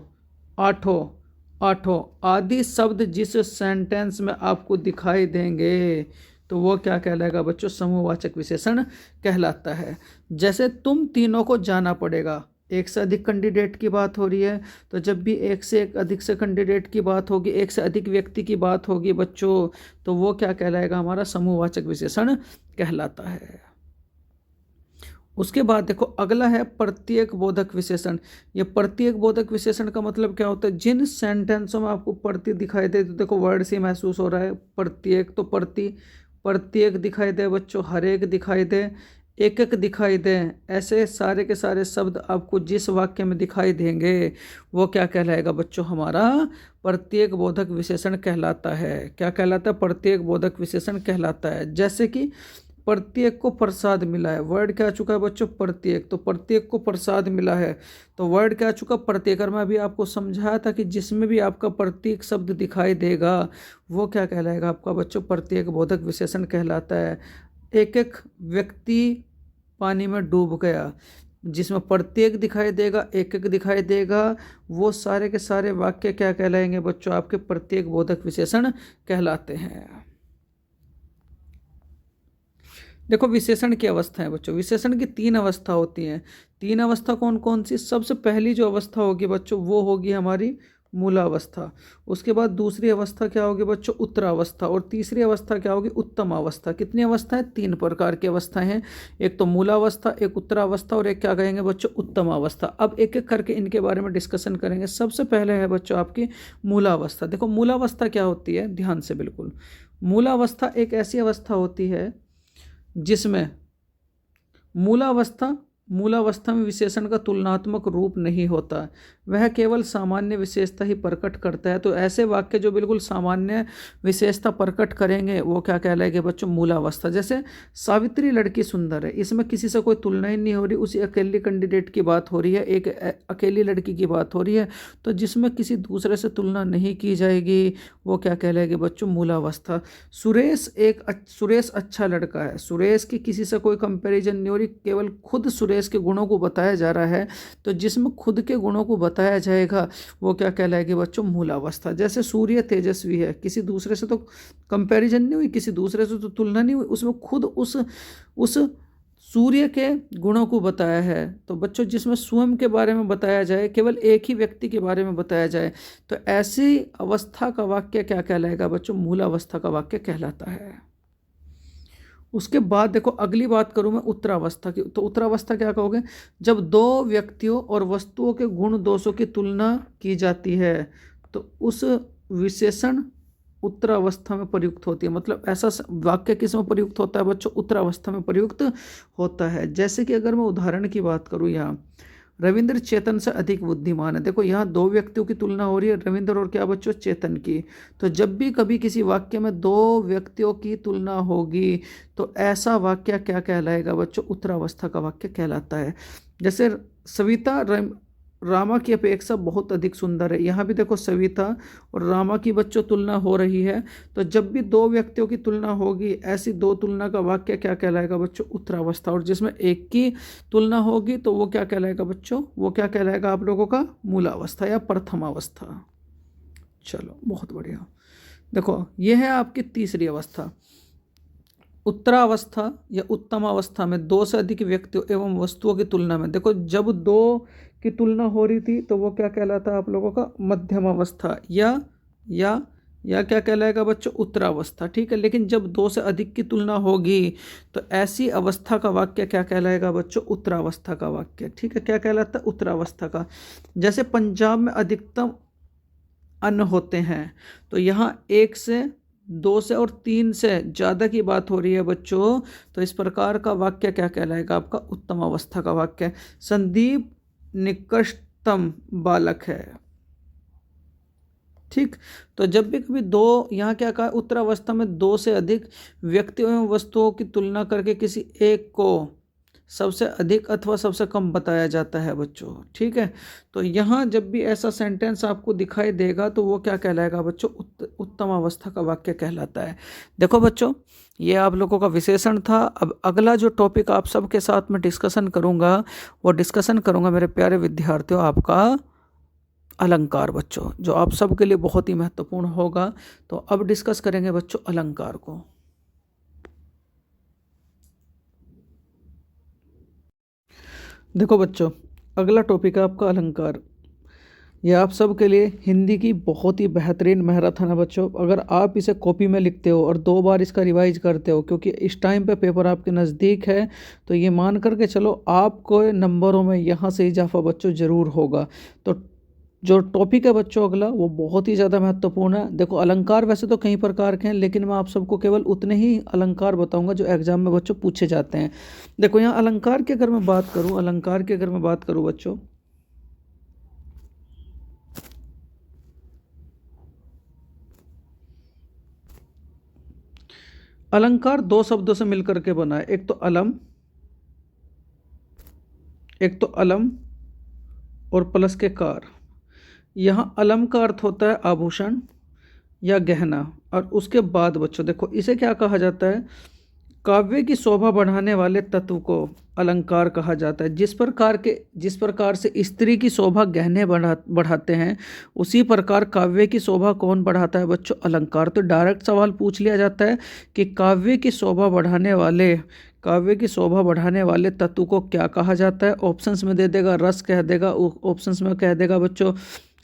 आठों आदि शब्द जिस सेंटेंस में आपको दिखाई देंगे तो वो क्या कहलाएगा बच्चों, समूहवाचक विशेषण कहलाता है। जैसे तुम तीनों को जाना पड़ेगा, एक से अधिक कैंडिडेट की बात हो रही है, तो जब भी एक से अधिक से कैंडिडेट की बात होगी, एक से अधिक व्यक्ति की बात होगी बच्चों, तो वो क्या कहलाएगा, हमारा समूहवाचक विशेषण कहलाता है। उसके बाद देखो अगला है प्रत्येक बोधक विशेषण। ये प्रत्येक बोधक विशेषण का मतलब क्या होता है, जिन सेंटेंसों में आपको प्रति दिखाई दे, तो देखो वर्ड से महसूस हो रहा है, प्रत्येक तो प्रत्येक दिखाई दे बच्चों, हर एक दिखाई दे, एक एक दिखाई दे, ऐसे सारे के सारे शब्द आपको जिस वाक्य में दिखाई देंगे वो क्या कहलाएगा बच्चों, हमारा प्रत्येक बोधक विशेषण कहलाता है। क्या कहलाता है, प्रत्येक बोधक विशेषण कहलाता है। जैसे कि प्रत्येक को प्रसाद मिला है। वर्ड क्या आ चुका है बच्चों? प्रत्येक। तो प्रत्येक को प्रसाद मिला है, तो वर्ड क्या आ चुका? प्रत्येक। और मैं अभी आपको समझाया था कि जिसमें भी आपका प्रत्येक शब्द दिखाई देगा वो क्या कहलाएगा आपका बच्चों? प्रत्येक बोधक विशेषण कहलाता है। एक एक व्यक्ति पानी में डूब गया, जिसमें प्रत्येक दिखाई देगा, एक एक दिखाई देगा, वो सारे के सारे वाक्य क्या कहलाएंगे बच्चों? आपके प्रत्येक बोधक विशेषण कहलाते हैं। देखो विशेषण की अवस्था है बच्चों, विशेषण की 3 अवस्था होती हैं। 3 अवस्था कौन कौन सी? सबसे पहली जो अवस्था होगी बच्चों वो होगी हमारी मूलावस्था। उसके बाद दूसरी अवस्था क्या होगी बच्चों? उत्तरावस्था। और तीसरी अवस्था क्या होगी? उत्तम अवस्था। कितनी अवस्था है? 3 प्रकार की अवस्थाएं हैं। एक तो मूलावस्था, एक उत्तरावस्था और एक क्या कहेंगे बच्चों? उत्तम अवस्था। अब एक एक करके इनके बारे में डिस्कशन करेंगे। सबसे पहले है बच्चों आपकी मूलावस्था। देखो मूलावस्था क्या होती है, ध्यान से बिल्कुल। मूलावस्था एक ऐसी अवस्था होती है जिसमें मूलावस्था में विशेषण का तुलनात्मक रूप नहीं होता, वह केवल सामान्य विशेषता ही प्रकट करता है। तो ऐसे वाक्य जो बिल्कुल सामान्य विशेषता प्रकट करेंगे वो क्या कहलाएंगे बच्चों? मूलावस्था। जैसे सावित्री लड़की सुंदर है, इसमें किसी से कोई तुलना ही नहीं हो रही, उसी अकेली कैंडिडेट की बात हो रही है, एक अकेली लड़की की बात हो रही है, तो जिसमें किसी दूसरे से तुलना नहीं की जाएगी वो क्या कहलाएगी बच्चों? मूलावस्था। सुरेश अच्छा लड़का है, सुरेश की किसी से कोई कंपैरिजन नहीं हो रही, केवल खुद सुरेश के गुणों को बताया जा रहा है, तो जिसमें खुद के गुणों को बताया जाएगा वो क्या कहलाएगी बच्चों? मूलावस्था। जैसे सूर्य तेजस्वी है, किसी दूसरे से तो कंपैरिजन नहीं हुई, किसी दूसरे से तो तुलना नहीं हुई, उसमें खुद उस सूर्य के गुणों को बताया है। तो बच्चों जिसमें स्वयं के बारे में बताया जाए, केवल एक ही व्यक्ति के बारे में बताया जाए, तो ऐसी अवस्था का वाक्य क्या कहलाएगा बच्चों? मूलावस्था का वाक्य कहलाता है। उसके बाद देखो अगली बात करूं मैं उत्तरावस्था की, तो उत्तरावस्था क्या कहोगे? जब 2 व्यक्तियों और वस्तुओं के गुण दोषों की तुलना की जाती है तो उस विशेषण उत्तरावस्था में प्रयुक्त होती है। मतलब ऐसा वाक्य किस में प्रयुक्त होता है बच्चों? उत्तरावस्था में प्रयुक्त होता है। जैसे कि अगर मैं उदाहरण की बात करूं, यहाँ रविंद्र चेतन से अधिक बुद्धिमान है। देखो यहाँ 2 व्यक्तियों की तुलना हो रही है, रविंद्र और क्या बच्चों? चेतन की। तो जब भी कभी किसी वाक्य में 2 व्यक्तियों की तुलना होगी तो ऐसा वाक्य क्या कहलाएगा बच्चों? उत्तरावस्था का वाक्य कहलाता है। जैसे सविता रामा की अपेक्षा बहुत अधिक सुंदर है, यहाँ भी देखो सविता और रामा की बच्चों तुलना हो रही है, तो जब भी 2 व्यक्तियों की तुलना होगी ऐसी 2 तुलना का वाक्य क्या कहलाएगा बच्चों? उत्तरावस्था। और जिसमें एक की तुलना होगी तो वो क्या कहलाएगा बच्चों? वो क्या कहलाएगा आप लोगों का? मूलावस्था या प्रथमावस्था। चलो बहुत बढ़िया। देखो ये है आपकी तीसरी अवस्था। उत्तरावस्था या उत्तम अवस्था में 2 से अधिक व्यक्तियों एवं वस्तुओं की तुलना में, देखो जब 2 की तुलना हो रही थी तो वो क्या कहलाता है आप लोगों का? मध्यम अवस्था या क्या कहलाएगा बच्चों? उत्तरावस्था। ठीक है, लेकिन जब 2 से अधिक की तुलना होगी तो ऐसी अवस्था का वाक्य क्या कहलाएगा बच्चों? उत्तरावस्था का वाक्य। ठीक है, क्या कहलाता है? उत्तरावस्था का। जैसे पंजाब में अधिकतम अन्न होते हैं, तो यहाँ 1 से 2 से और 3 से ज़्यादा की बात हो रही है बच्चों, तो इस प्रकार का वाक्य क्या कहलाएगा आपका? उत्तम अवस्था का वाक्य। संदीप निकृष्टतम बालक है। ठीक, तो जब भी कभी 2, यहाँ क्या कहा? उत्तरावस्था में 2 से अधिक व्यक्तियों एवं वस्तुओं की तुलना करके किसी एक को सबसे अधिक अथवा सबसे कम बताया जाता है बच्चों। ठीक है, तो यहाँ जब भी ऐसा सेंटेंस आपको दिखाई देगा तो वो क्या कहलाएगा बच्चों? उत्तम अवस्था का वाक्य कहलाता है। देखो बच्चों ये आप लोगों का विशेषण था। अब अगला जो टॉपिक आप सबके साथ में डिस्कशन करूँगा वो डिस्कशन करूँगा मेरे प्यारे विद्यार्थियों आपका अलंकार बच्चों, जो आप सबके लिए बहुत ही महत्वपूर्ण होगा। तो अब डिस्कस करेंगे बच्चों अलंकार को। देखो बच्चों अगला टॉपिक है आपका अलंकार। यह आप सब के लिए हिंदी की बहुत ही बेहतरीन मैराथन है बच्चों। अगर आप इसे कॉपी में लिखते हो और 2 बार इसका रिवाइज करते हो, क्योंकि इस टाइम पे पेपर आपके नज़दीक है, तो ये मान करके चलो आपको नंबरों में यहाँ से इजाफा बच्चों ज़रूर होगा। तो जो टॉपिक है बच्चों अगला वो बहुत ही ज़्यादा महत्वपूर्ण है। देखो अलंकार वैसे तो कई प्रकार के हैं, लेकिन मैं आप सबको केवल उतने ही अलंकार बताऊंगा जो एग्जाम में बच्चों पूछे जाते हैं। देखो यहाँ अलंकार की अगर मैं बात करूँ बच्चों, अलंकार दो शब्दों से मिलकर के बना है, एक तो अलम और प्लस के कार। यहाँ अलम का अर्थ होता है आभूषण या गहना, और उसके बाद बच्चों देखो इसे क्या कहा जाता है, काव्य की शोभा बढ़ाने वाले तत्व को अलंकार कहा जाता है। जिस प्रकार से स्त्री की शोभा गहने बढ़ाते हैं, उसी प्रकार काव्य की शोभा कौन बढ़ाता है बच्चों, अलंकार। तो डायरेक्ट सवाल पूछ लिया जाता है कि काव्य की शोभा बढ़ाने वाले तत्व को क्या कहा जाता है। ऑप्शंस में दे देगा रस कह देगा, ऑप्शंस में कह देगा बच्चों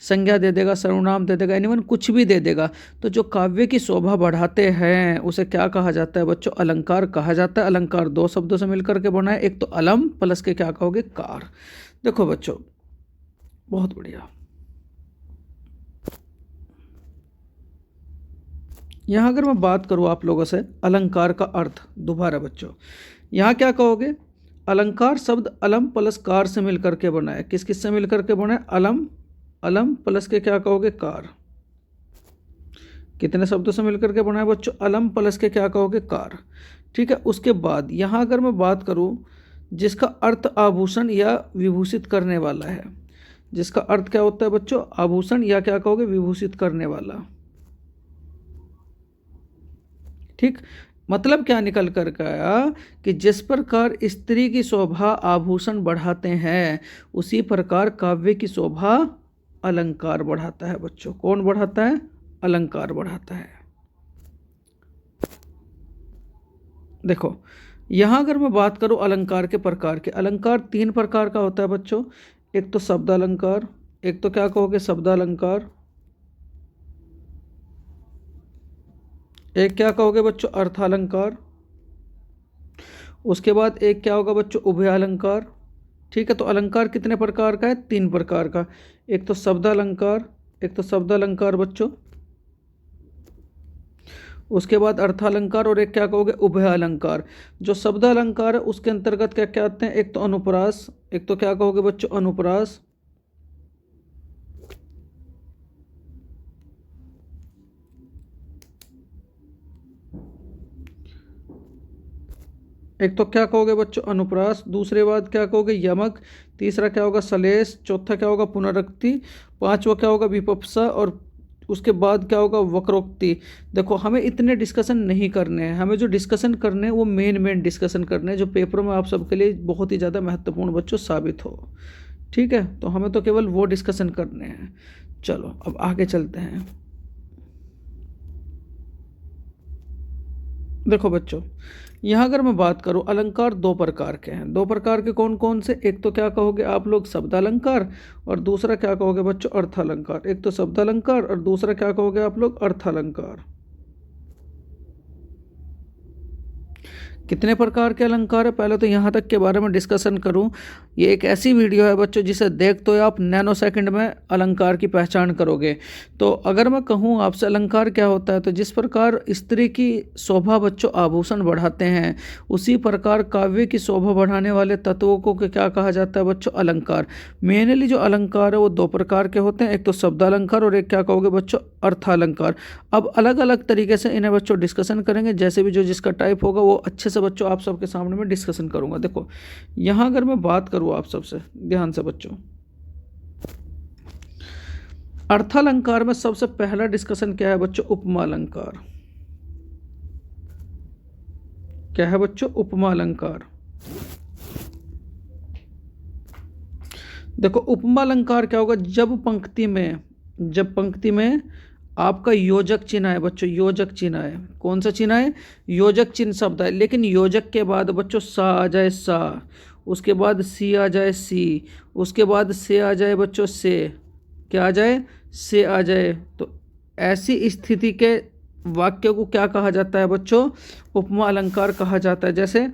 संज्ञा दे देगा, सर्वनाम दे देगा, एनीवन कुछ भी दे देगा। तो जो काव्य की शोभा बढ़ाते हैं उसे क्या कहा जाता है बच्चों, अलंकार कहा जाता है। अलंकार दो शब्दों से मिलकर के बना है, एक तो अलम प्लस के क्या कहोगे, कार। देखो बच्चों बहुत बढ़िया। यहाँ अगर मैं बात करूँ आप लोगों से अलंकार का अर्थ, दोबारा बच्चों यहाँ क्या कहोगे, अलंकार शब्द अलम प्लस कार से मिलकर के बना है। किस किस से मिलकर के बना है, अलम प्लस के क्या कहोगे, कार। कितने शब्दों से मिलकर के बना है बच्चों, अलम प्लस के क्या कहोगे, कार। ठीक है, उसके बाद यहाँ अगर मैं बात करूँ जिसका अर्थ आभूषण या विभूषित करने वाला है, जिसका अर्थ क्या होता है बच्चों, आभूषण या क्या कहोगे, विभूषित करने वाला। ठीक, मतलब क्या निकल कर आया कि जिस प्रकार स्त्री की शोभा आभूषण बढ़ाते हैं, उसी प्रकार काव्य की शोभा अलंकार बढ़ाता है बच्चों। कौन बढ़ाता है, अलंकार बढ़ाता है। देखो यहाँ अगर मैं बात करूं अलंकार के प्रकार के, अलंकार तीन प्रकार का होता है बच्चों। एक तो शब्द अलंकार, एक तो क्या कहोगे शब्दालंकार, एक क्या कहोगे बच्चों अर्थालंकार, उसके बाद एक क्या होगा बच्चों उभयालंकार। ठीक है, तो अलंकार कितने प्रकार का है, तीन प्रकार का। एक तो शब्दालंकार बच्चों, उसके बाद अर्थालंकार, और एक क्या कहोगे उभयालंकार। जो शब्दालंकार है उसके अंतर्गत क्या क्या आते हैं, एक तो अनुप्रास, एक तो क्या कहोगे बच्चों अनुप्रास, एक तो क्या कहोगे बच्चों अनुप्रास, दूसरे बाद क्या कहोगे यमक, तीसरा क्या होगा सलेश, चौथा क्या होगा पुनरुक्ति, पांचवा क्या होगा विपप्सा, और उसके बाद क्या होगा वक्रोक्ति। देखो हमें इतने डिस्कशन नहीं करने हैं, हमें जो डिस्कशन करने हैं वो मेन डिस्कशन करने हैं, जो पेपरों में आप सबके लिए बहुत ही ज़्यादा महत्वपूर्ण बच्चों साबित हो। ठीक है, तो हमें तो केवल वो डिस्कशन करने हैं। चलो अब आगे चलते हैं। देखो बच्चों यहाँ अगर मैं बात करूँ अलंकार दो प्रकार के हैं। दो प्रकार के कौन कौन से, एक तो क्या कहोगे आप लोग शब्दालंकार, और दूसरा क्या कहोगे बच्चों अर्थालंकार। एक तो शब्दालंकार और दूसरा क्या कहोगे आप लोग अर्थालंकार। कितने प्रकार के अलंकार है, पहले तो यहाँ तक के बारे में डिस्कशन करूँ। ये एक ऐसी वीडियो है बच्चों जिसे देख तो आप नैनो सेकंड में अलंकार की पहचान करोगे। तो अगर मैं कहूँ आपसे अलंकार क्या होता है, तो जिस प्रकार स्त्री की शोभा बच्चों आभूषण बढ़ाते हैं, उसी प्रकार काव्य की शोभा बढ़ाने वाले तत्वों को क्या कहा जाता है बच्चों अलंकार। मेनली जो अलंकार है वो दो प्रकार के होते हैं, एक तो शब्दालंकार और एक क्या कहोगे बच्चों अर्थालंकार। अब अलग अलग तरीके से इन्हें बच्चों डिस्कशन करेंगे, जैसे भी जो जिसका टाइप होगा वो अच्छे से बच्चों आप सबके सामने में डिस्कशन करूंगा। देखो यहाँ अगर मैं बात करूँ आप सबसे ध्यान से बच्चों, अर्थालंकार में सबसे पहला डिस्कशन क्या है बच्चों उपमा अलंकार। क्या है बच्चों उपमा अलंकार। देखो उपमा अलंकार क्या होगा, जब पंक्ति में आपका योजक चिन्ह है बच्चों, योजक चिन्ह है, कौन सा चिन्ह है, योजक चिन्ह शब्द है, लेकिन योजक के बाद बच्चों सा आ जाए सा, उसके बाद सी आ जाए सी, उसके बाद से आ जाए बच्चों से, क्या आ जाए से आ जाए। तो ऐसी स्थिति के वाक्य को क्या कहा जाता है बच्चों उपमा अलंकार कहा जाता है।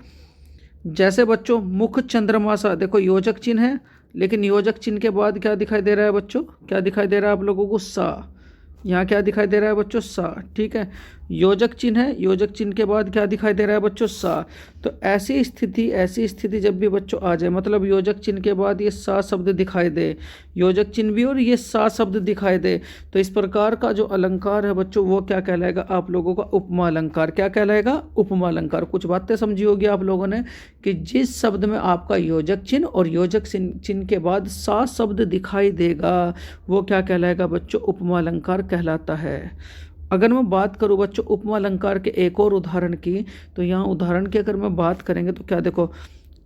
जैसे बच्चों मुख चंद्रमा सा, देखो योजक चिन्ह है, लेकिन योजक चिन्ह के बाद क्या दिखाई दे रहा है बच्चों, क्या दिखाई दे रहा है आप लोगों को सा, यहाँ क्या दिखाई दे रहा है बच्चों सा। ठीक है, योजक चिन्ह है, योजक चिन्ह के बाद क्या दिखाई दे रहा है बच्चों, सा। तो ऐसी स्थिति जब भी बच्चों आ जाए, मतलब योजक चिन्ह के बाद ये सा शब्द दिखाई दे, योजक चिन्ह भी और ये सा शब्द दिखाई दे, तो इस प्रकार का जो अलंकार है बच्चों वो क्या कहलाएगा आप लोगों का, उपमा अलंकार। क्या कहलाएगा, उपमा अलंकार। कुछ बातें समझी होगी आप लोगों ने कि जिस शब्द में आपका योजक चिन्ह और योजक चिन्ह के बाद सा शब्द दिखाई देगा वो क्या कहलाएगा बच्चों, उपमा अलंकार कहलाता है। अगर मैं बात करूं बच्चों उपमा अलंकार के एक और उदाहरण की, तो यहाँ उदाहरण की अगर मैं बात करेंगे तो क्या देखो,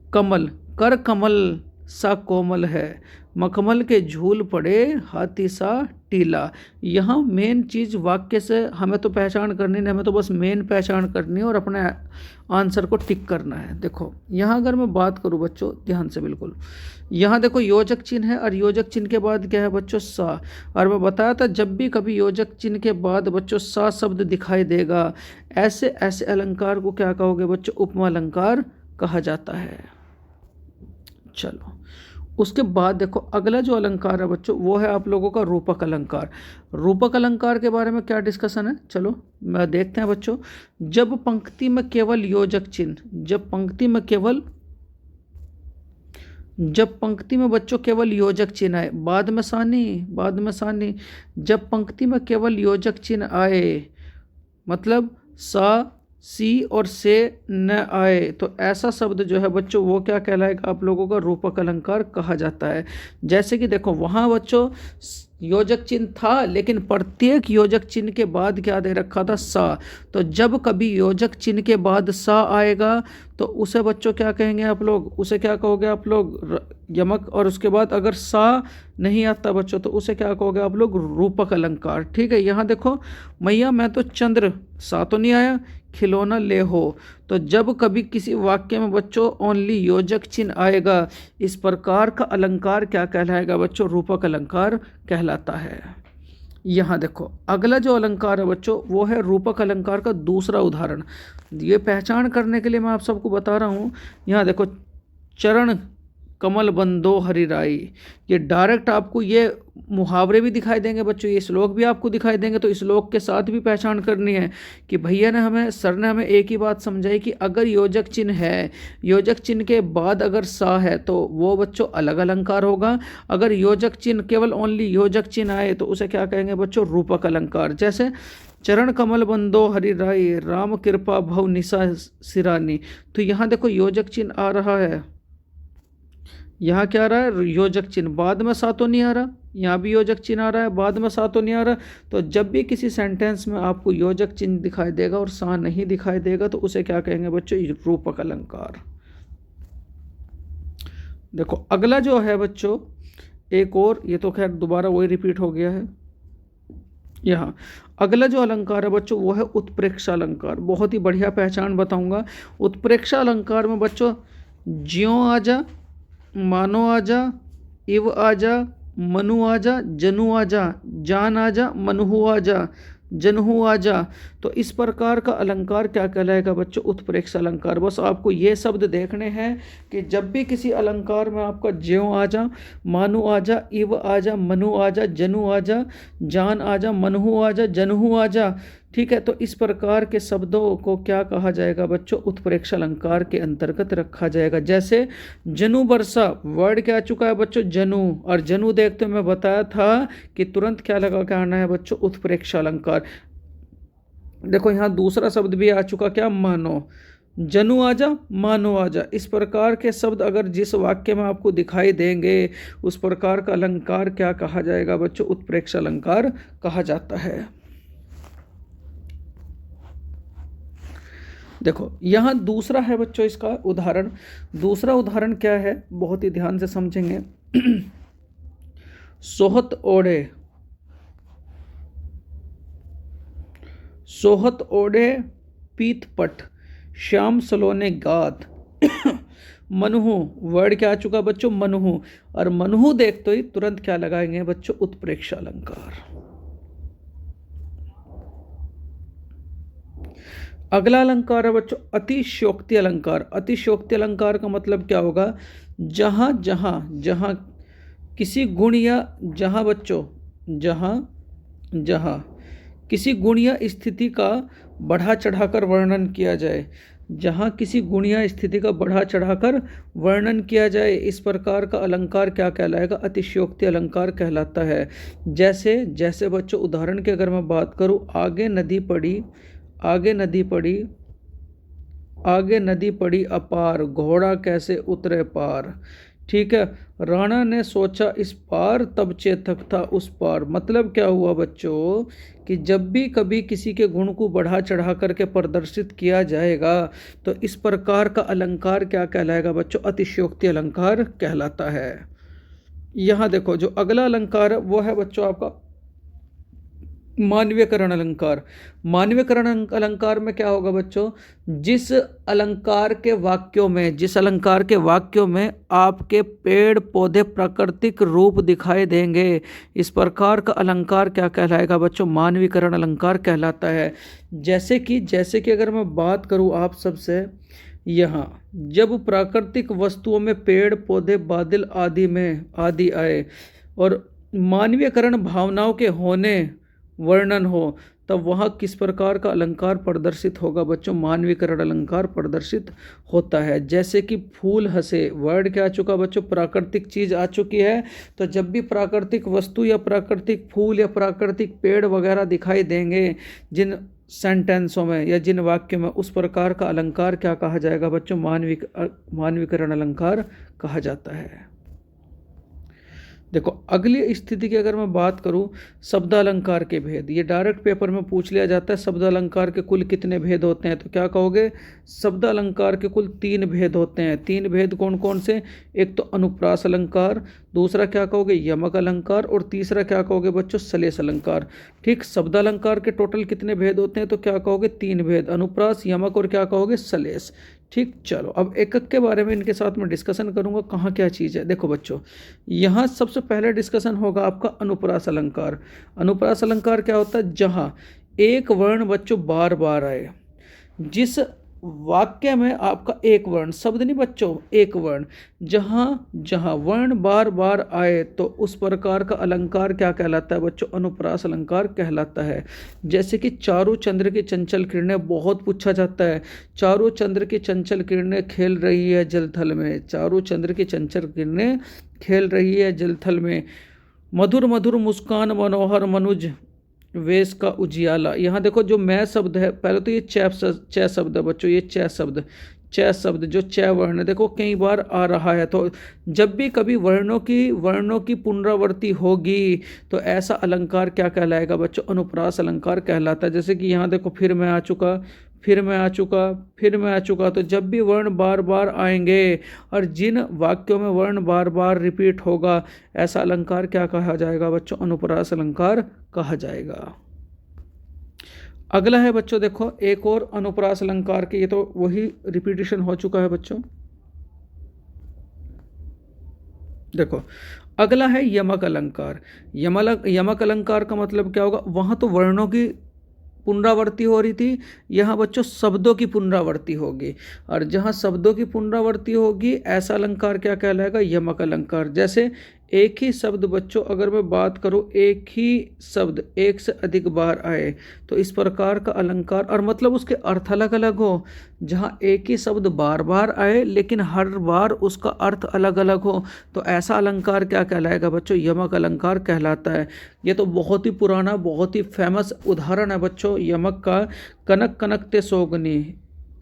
कमल, कर कमल सा कोमल है, मखमल के झूल पड़े हाथी सा टीला। यहाँ मेन चीज़ वाक्य से हमें तो पहचान करनी नहीं, हमें तो बस मेन पहचान करनी है और अपने आंसर को टिक करना है। देखो यहाँ अगर मैं बात करूँ बच्चों ध्यान से बिल्कुल, यहाँ देखो योजक चिन्ह है और योजक चिन्ह के बाद क्या है बच्चों, सा। और मैं बताया था जब भी कभी योजक चिन्ह के बाद बच्चों सा शब्द दिखाई देगा, ऐसे ऐसे अलंकार को क्या कहोगे बच्चों, उपमा अलंकार कहा जाता है। चलो उसके बाद देखो अगला जो अलंकार है बच्चों वो है आप लोगों का रूपक अलंकार। रूपक अलंकार के बारे में क्या डिस्कशन है, चलो मैं देखते हैं बच्चों। जब पंक्ति में केवल योजक चिन्ह, जब पंक्ति में बच्चों केवल योजक चिन्ह आए, बाद में सानी, जब पंक्ति में केवल योजक चिन्ह आए, मतलब सा, सी और से न आए, तो ऐसा शब्द जो है बच्चों वो क्या कहलाएगा आप लोगों का, रूपक अलंकार कहा जाता है। जैसे कि देखो वहाँ बच्चों योजक चिन्ह था लेकिन प्रत्येक योजक चिन्ह के बाद क्या दे रखा था, सा। तो जब कभी योजक चिन्ह के बाद सा आएगा तो उसे बच्चों क्या कहेंगे आप लोग, उसे क्या कहोगे आप लोग, यमक। और उसके बाद अगर सा नहीं आता बच्चों तो उसे क्या कहोगे आप लोग, रूपक अलंकार। ठीक है, यहाँ देखो मैया मैं तो चंद्र, सा तो नहीं आया, खिलौना ले हो। तो जब कभी किसी वाक्य में बच्चों ओनली योजक चिन्ह आएगा, इस प्रकार का अलंकार क्या कहलाएगा बच्चों, रूपक अलंकार कहलाता है। यहाँ देखो अगला जो अलंकार है बच्चों वो है रूपक अलंकार का दूसरा उदाहरण। ये पहचान करने के लिए मैं आप सबको बता रहा हूँ। यहाँ देखो, चरण कमल बंदो हरिराई, ये डायरेक्ट आपको ये मुहावरे भी दिखाई देंगे बच्चों, ये श्लोक भी आपको दिखाई देंगे। तो इस श्लोक के साथ भी पहचान करनी है कि भैया ने हमें, सर ने हमें एक ही बात समझाई कि अगर योजक चिन्ह है, योजक चिन्ह के बाद अगर सा है तो वो बच्चों अलग अलंकार होगा। अगर योजक चिन्ह केवल ओनली योजक चिन्ह आए तो उसे क्या कहेंगे बच्चों, रूपक अलंकार। जैसे चरण कमल बंदो हरिराई, राम कृपा भव निशा सिरानी। तो यहाँ देखो योजक चिन्ह आ रहा है, यहाँ क्या आ रहा है, योजक चिन्ह, बाद में सा तो नहीं आ रहा, यहाँ भी योजक चिन्ह आ रहा है, बाद में सा तो नहीं आ रहा। तो जब भी किसी सेंटेंस में आपको योजक चिन्ह दिखाई देगा और सा नहीं दिखाई देगा तो उसे क्या कहेंगे बच्चों, रूपक अलंकार। देखो अगला जो है बच्चों एक और, ये तो खैर दोबारा वही रिपीट हो गया है। यहाँ अगला जो अलंकार है बच्चों वो है उत्प्रेक्षा अलंकार। बहुत ही बढ़िया पहचान बताऊंगा। उत्प्रेक्षा अलंकार में बच्चों ज्यों आजा, मानो आजा, इव आजा, मनु आजा, जनु आजा, जान आजा, मनहु आजा, जनहु आजा। तो इस प्रकार का अलंकार क्या कहलाएगा बच्चों, उत्प्रेक्षा अलंकार। बस आपको ये शब्द देखने हैं कि जब भी किसी अलंकार में आपका ज्यों आजा, मानु आजा, इव आजा, मनु आजा, जनु आजा, जान आजा, मनहु आजा, जनहु आजा, ठीक है, तो इस प्रकार के शब्दों को क्या कहा जाएगा बच्चों, उत्प्रेक्षा अलंकार के अंतर्गत रखा जाएगा। जैसे जनु बरसा, वर्ड क्या आ चुका है बच्चों, जनु, और जनु देखते मैं बताया था कि तुरंत क्या लगा के आना है बच्चों, उत्प्रेक्षा अलंकार। देखो यहाँ दूसरा शब्द भी आ चुका, क्या, मानो, जनु आजा, मानो आजा। इस प्रकार के शब्द अगर जिस वाक्य में आपको दिखाई देंगे उस प्रकार का अलंकार क्या कहा जाएगा बच्चों, उत्प्रेक्षा अलंकार कहा जाता है। देखो यहाँ दूसरा है बच्चों इसका उदाहरण। दूसरा उदाहरण क्या है, बहुत ही ध्यान से समझेंगे। सोहत ओढ़े, सोहत ओढ़े पीत पट, श्याम सलोने गात। मनहु, वर्ड क्या आ चुका बच्चों, मनहु, और मनहु देखते ही तुरंत क्या लगाएंगे बच्चों, उत्प्रेक्षा अलंकार। अगला अलंकार है बच्चों अतिशयोक्ति अलंकार। अतिशयोक्ति अलंकार का मतलब क्या होगा, जहाँ जहाँ जहाँ किसी गुण या जहाँ बच्चों जहाँ जहाँ किसी गुण या स्थिति का बढ़ा चढ़ाकर वर्णन किया जाए, जहाँ किसी गुण या स्थिति का बढ़ा चढ़ाकर वर्णन किया जाए, इस प्रकार का अलंकार क्या कहलाएगा? अतिशयोक्ति अलंकार कहलाता है। जैसे जैसे बच्चों उदाहरण की अगर मैं बात करूँ, आगे नदी पड़ी, आगे नदी पड़ी, आगे नदी पड़ी अपार, घोड़ा कैसे उतरे पार। ठीक है, राणा ने सोचा इस पार, तब चेतक था उस पार। मतलब क्या हुआ बच्चों कि जब भी कभी किसी के गुण को बढ़ा चढ़ा करके प्रदर्शित किया जाएगा तो इस प्रकार का अलंकार क्या कहलाएगा बच्चों? अतिशयोक्ति अलंकार कहलाता है। यहाँ देखो जो अगला अलंकार है वो है बच्चों आपका मानवीयकरण अलंकार। मानवीयकरण अलंकार में क्या होगा बच्चों? जिस अलंकार के वाक्यों में, जिस अलंकार के वाक्यों में आपके पेड़ पौधे प्राकृतिक रूप दिखाई देंगे, इस प्रकार का अलंकार क्या कहलाएगा बच्चों? मानवीयकरण अलंकार कहलाता है। जैसे कि अगर मैं बात करूं आप सबसे, यहाँ जब प्राकृतिक वस्तुओं में पेड़ पौधे बादल आदि आए और मानवीयकरण भावनाओं के होने वर्णन हो, तब वहाँ किस प्रकार का अलंकार प्रदर्शित होगा बच्चों? मानवीकरण अलंकार प्रदर्शित होता है। जैसे कि फूल हंसे, वर्ड क्या आ चुका बच्चों? प्राकृतिक चीज आ चुकी है। तो जब भी प्राकृतिक वस्तु या प्राकृतिक फूल या प्राकृतिक पेड़ वगैरह दिखाई देंगे जिन सेंटेंसों में या जिन वाक्यों में, उस प्रकार का अलंकार क्या कहा जाएगा बच्चों? मानवीकरण अलंकार कहा जाता है। देखो अगली स्थिति की अगर मैं बात करूं, शब्दालंकार के भेद। ये डायरेक्ट पेपर में पूछ लिया जाता है, शब्दालंकार के कुल कितने भेद होते हैं? तो क्या कहोगे? शब्दालंकार के कुल 3 भेद होते हैं। 3 भेद कौन कौन से? एक तो अनुप्रास अलंकार, दूसरा क्या कहोगे? यमक अलंकार, और तीसरा क्या कहोगे बच्चों? सलेस अलंकार। ठीक, शब्दालंकार के टोटल कितने भेद होते हैं? तो क्या कहोगे? 3 भेद, अनुप्रास, यमक और क्या कहोगे? सलेस। ठीक, चलो अब एक एक के बारे में इनके साथ में डिस्कशन करूंगा, कहाँ क्या चीज़ है। देखो बच्चों, यहाँ सबसे पहले डिस्कशन होगा आपका अनुप्रास अलंकार। अनुप्रास अलंकार क्या होता है? जहाँ एक वर्ण बच्चों बार बार आए, जिस वाक्य में आपका एक वर्ण, शब्द नहीं बच्चों, एक वर्ण, जहाँ जहाँ वर्ण बार बार आए तो उस प्रकार का अलंकार क्या कहलाता है बच्चों? अनुप्रास अलंकार कहलाता है। जैसे कि चारों चंद्र की चंचल किरणें, बहुत पूछा जाता है। चारों चंद्र की चंचल किरणें खेल रही है जलथल में, चारों चंद्र की चंचल किरणें खेल रही है जलथल में। मधुर मधुर मुस्कान मनोहर मनुज वेश का उजियाला। यहाँ देखो जो मैं शब्द है, पहले तो ये च शब्द है बच्चों, ये च शब्द जो च वर्ण है, देखो कई बार आ रहा है। तो जब भी कभी वर्णों की पुनरावृत्ति होगी तो ऐसा अलंकार क्या कहलाएगा बच्चों? अनुप्रास अलंकार कहलाता है। जैसे कि यहाँ देखो फिर मैं आ चुका, फिर मैं आ चुका, फिर मैं आ चुका। तो जब भी वर्ण बार बार आएंगे और जिन वाक्यों में वर्ण बार बार रिपीट होगा, ऐसा अलंकार क्या कहा जाएगा बच्चों? अनुप्रास अलंकार कहा जाएगा। अगला है बच्चों, देखो एक और अनुप्रास अलंकार के, ये तो वही रिपीटिशन हो चुका है बच्चों। देखो अगला है यमक अलंकार। यमक अलंकार का मतलब क्या होगा? वहाँ तो वर्णों की पुनरावृत्ति हो रही थी, यहाँ बच्चों शब्दों की पुनरावृत्ति होगी, और जहाँ शब्दों की पुनरावृत्ति होगी ऐसा अलंकार क्या कहलाएगा? यमक अलंकार। जैसे एक ही शब्द बच्चों, अगर मैं बात करूँ, एक ही शब्द एक से अधिक बार आए तो इस प्रकार का अलंकार, और मतलब उसके अर्थ अलग अलग हो। जहाँ एक ही शब्द बार बार आए लेकिन हर बार उसका अर्थ अलग अलग हो, तो ऐसा अलंकार क्या कहलाएगा बच्चों? यमक अलंकार कहलाता है। ये तो बहुत ही पुराना, बहुत ही फेमस उदाहरण है बच्चों यमक का। कनक कनकते सोगनी,